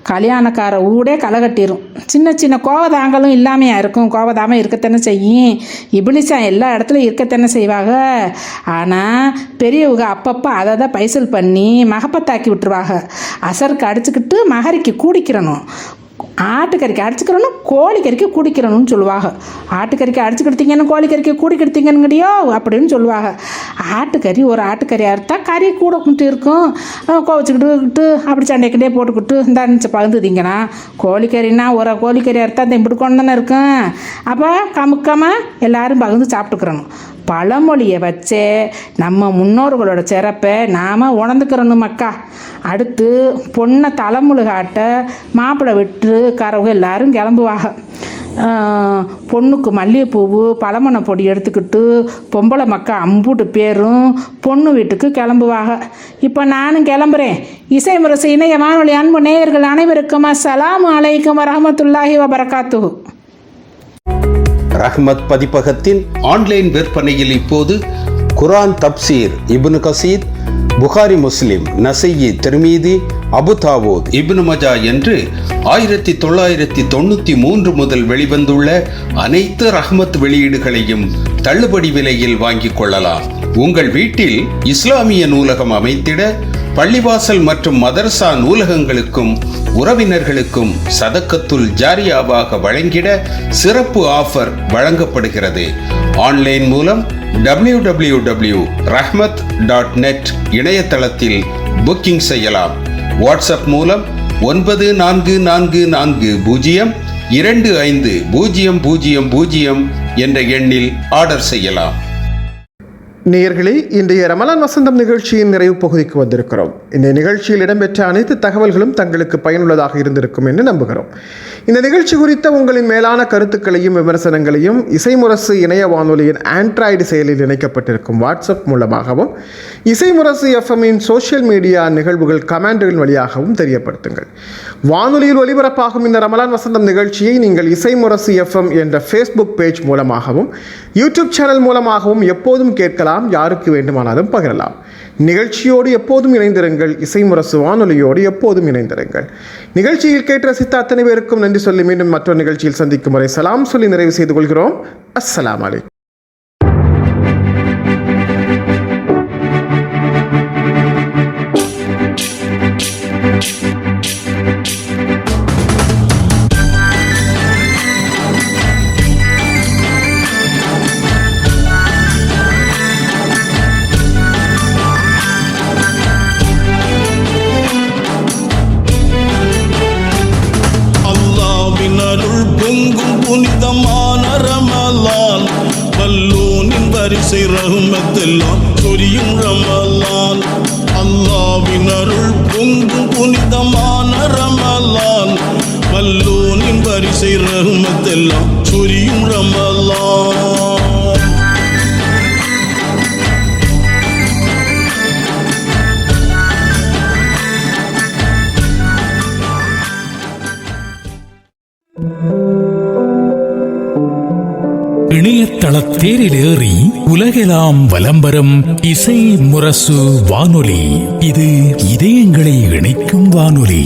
கல்யாணக்கார ஊடே களை கட்டிடும். சின்ன சின்ன கோவதாங்களும் இல்லாமையா இருக்கும். கோவதாமல் இருக்கத்தானே செய்யும். இபிலிசா எல்லா இடத்துலையும் இருக்கத்தானே செய்வாங்க. ஆனால் பெரியவங்க அப்பப்போ அதை தான் பைசல் பண்ணி மகப்பத்தாக்கி விட்டுருவாங்க. அசருக்கு அடிச்சுக்கிட்டு மகரிக்கு கூடிக்கிறணும். ஆட்டுக்கறிக்கு அடிச்சுக்கிறணும், கோழிக்கறிக்கு குடிக்கிறணும்னு சொல்லுவாங்க. ஆட்டுக்கறிக்கு அடிச்சுக்கிட்டீங்கன்னு கோழிக்கறிக்கு கூடிக்கிடுத்தீங்கன்னுங்கடியோ அப்படின்னு சொல்லுவாங்க. ஆட்டுக்கறி ஒரு ஆட்டுக்கறி அறுத்தா கறி கூட கும்பிட்டு இருக்கும். கோவிச்சுக்கிட்டு அப்படி சண்டைக்கிட்டே போட்டுக்கிட்டு இந்த அனுச்சு பகுந்துதிங்கன்னா, கோழிக்கறின்னா ஒரு கோழிக்கறி அறுத்தா இந்த இப்படி கொண்டு தானே இருக்கும். அப்போ கமுக்காமல் எல்லாரும் பகுந்து சாப்பிட்டுக்கிறணும். பழமொழியை வச்சே நம்ம முன்னோர்களோட சிறப்பை நாம் உணர்ந்துக்கிறணும் மக்கா. அடுத்து பொண்ணை தலைமுழுகாட்ட மாப்பிள்ளை விட்டு கறவு எல்லாரும் கிளம்புவாங்க. பொண்ணுக்கு மல்லிகைப்பூவு பழமண பொடி எடுத்துக்கிட்டு பொம்பளை மக்கா அம்பூட்டு பேரும் பொண்ணு வீட்டுக்கு கிளம்புவாங்க. இப்போ நானும் கிளம்புறேன். இசை முரசு இணைய வானொலி அன்பு நேயர்கள் அனைவருக்கும் அஸ்ஸலாமு அலைக்கும் வரஹ்மத்துல்லாஹி வபரகாத்துஹு. ரஹ்மத் பதிப்பகத்தின் ஆன்லைன் விற்பனையில் இப்போது குர்ஆன் தப்சீர் இப்னு கசீர், புகாரி, முஸ்லிம், நசையி, திர்மீதி, அபு தாவூத், இப்னு மஜா என்று 1993 முதல் வெளிவந்துள்ள அனைத்து ரஹ்மத் வெளியீடுகளையும் தள்ளுபடி விலையில் வாங்கிக் கொள்ளலாம். உங்கள் வீட்டில் இஸ்லாமிய நூலகம் அமைத்திட பள்ளிவாசல் மற்றும் மதரசா நூலகங்களுக்கும் உறவினர்களுக்கும் சதக்கத்துல் ஜாரியாவாக வழங்கிட சிறப்பு ஆஃபர் வழங்கப்படுகிறது. ஆன்லைன் மூலம் www.rahmat.net இணையதளத்தில் புக்கிங் செய்யலாம். வாட்ஸ்அப் மூலம் 9440250000 என்ற எண்ணில் ஆர்டர் செய்யலாம். நேயர்களே, இன்றைய ரமலான் வசந்தம் நிகழ்ச்சியின் நிறைவு பகுதிக்கு வந்திருக்கிறோம். இந்த நிகழ்ச்சியில் இடம்பெற்ற அனைத்து தகவல்களும் தங்களுக்கு பயனுள்ளதாக இருந்திருக்கும் என்று நம்புகிறோம். இந்த நிகழ்ச்சி குறித்த உங்களின் மேலான கருத்துக்களையும் விமர்சனங்களையும் இசைமுரசு இணைய வானொலியின் ஆண்ட்ராய்டு செயலில் இணைக்கப்பட்டிருக்கும் வாட்ஸ்அப் மூலமாகவும் இசைமுரசு எஃப்எம்மின் சோஷியல் மீடியா நிகழ்வுகள் கமெண்டுகள் வழியாகவும் தெரியப்படுத்துங்கள். வானொலியில் ஒலிபரப்பாகும் இந்த ரமலான் வசந்தம் நிகழ்ச்சியை நீங்கள் இசைமுரசு எஃப்எம் என்ற ஃபேஸ்புக் பேஜ் மூலமாகவும் யூடியூப் சேனல் மூலமாகவும் எப்போதும் கேட்கலாம். யாருக்கு வேண்டுமானாலும் பகிரலாம். நிகழ்ச்சியோடு எப்போதும் இணைந்திருங்கள். இசைமுரசு வானொலியோடு எப்போதும் இணைந்திருங்கள். நிகழ்ச்சியில் கேட்டு ரசித்த அத்தனை பேருக்கும் நன்றி சொல்லி மீண்டும் மற்றொரு நிகழ்ச்சியில் சந்திக்கும் வரை சலாம் சொல்லி நிறைவு செய்து கொள்கிறோம். அஸ்ஸலாமு அலைக்கும். புனிதமான ரமலான் வல்லோனின் வரிசை ரஹ்மத்தெல்லாம் சொரியும் ரமலான். அல்லாஹ்வின் அருள் பொங்கும் புனிதமான ரமலான் வல்லோனின் வரிசை ரஹ்மத்தெல்லாம் சொரியும் ரமலான். இணையதள தேரில் ஏறி உலகெல்லாம் வலம் வரும் இசை முரசு வானொலி. இது இதயங்களை இணைக்கும் வானொலி.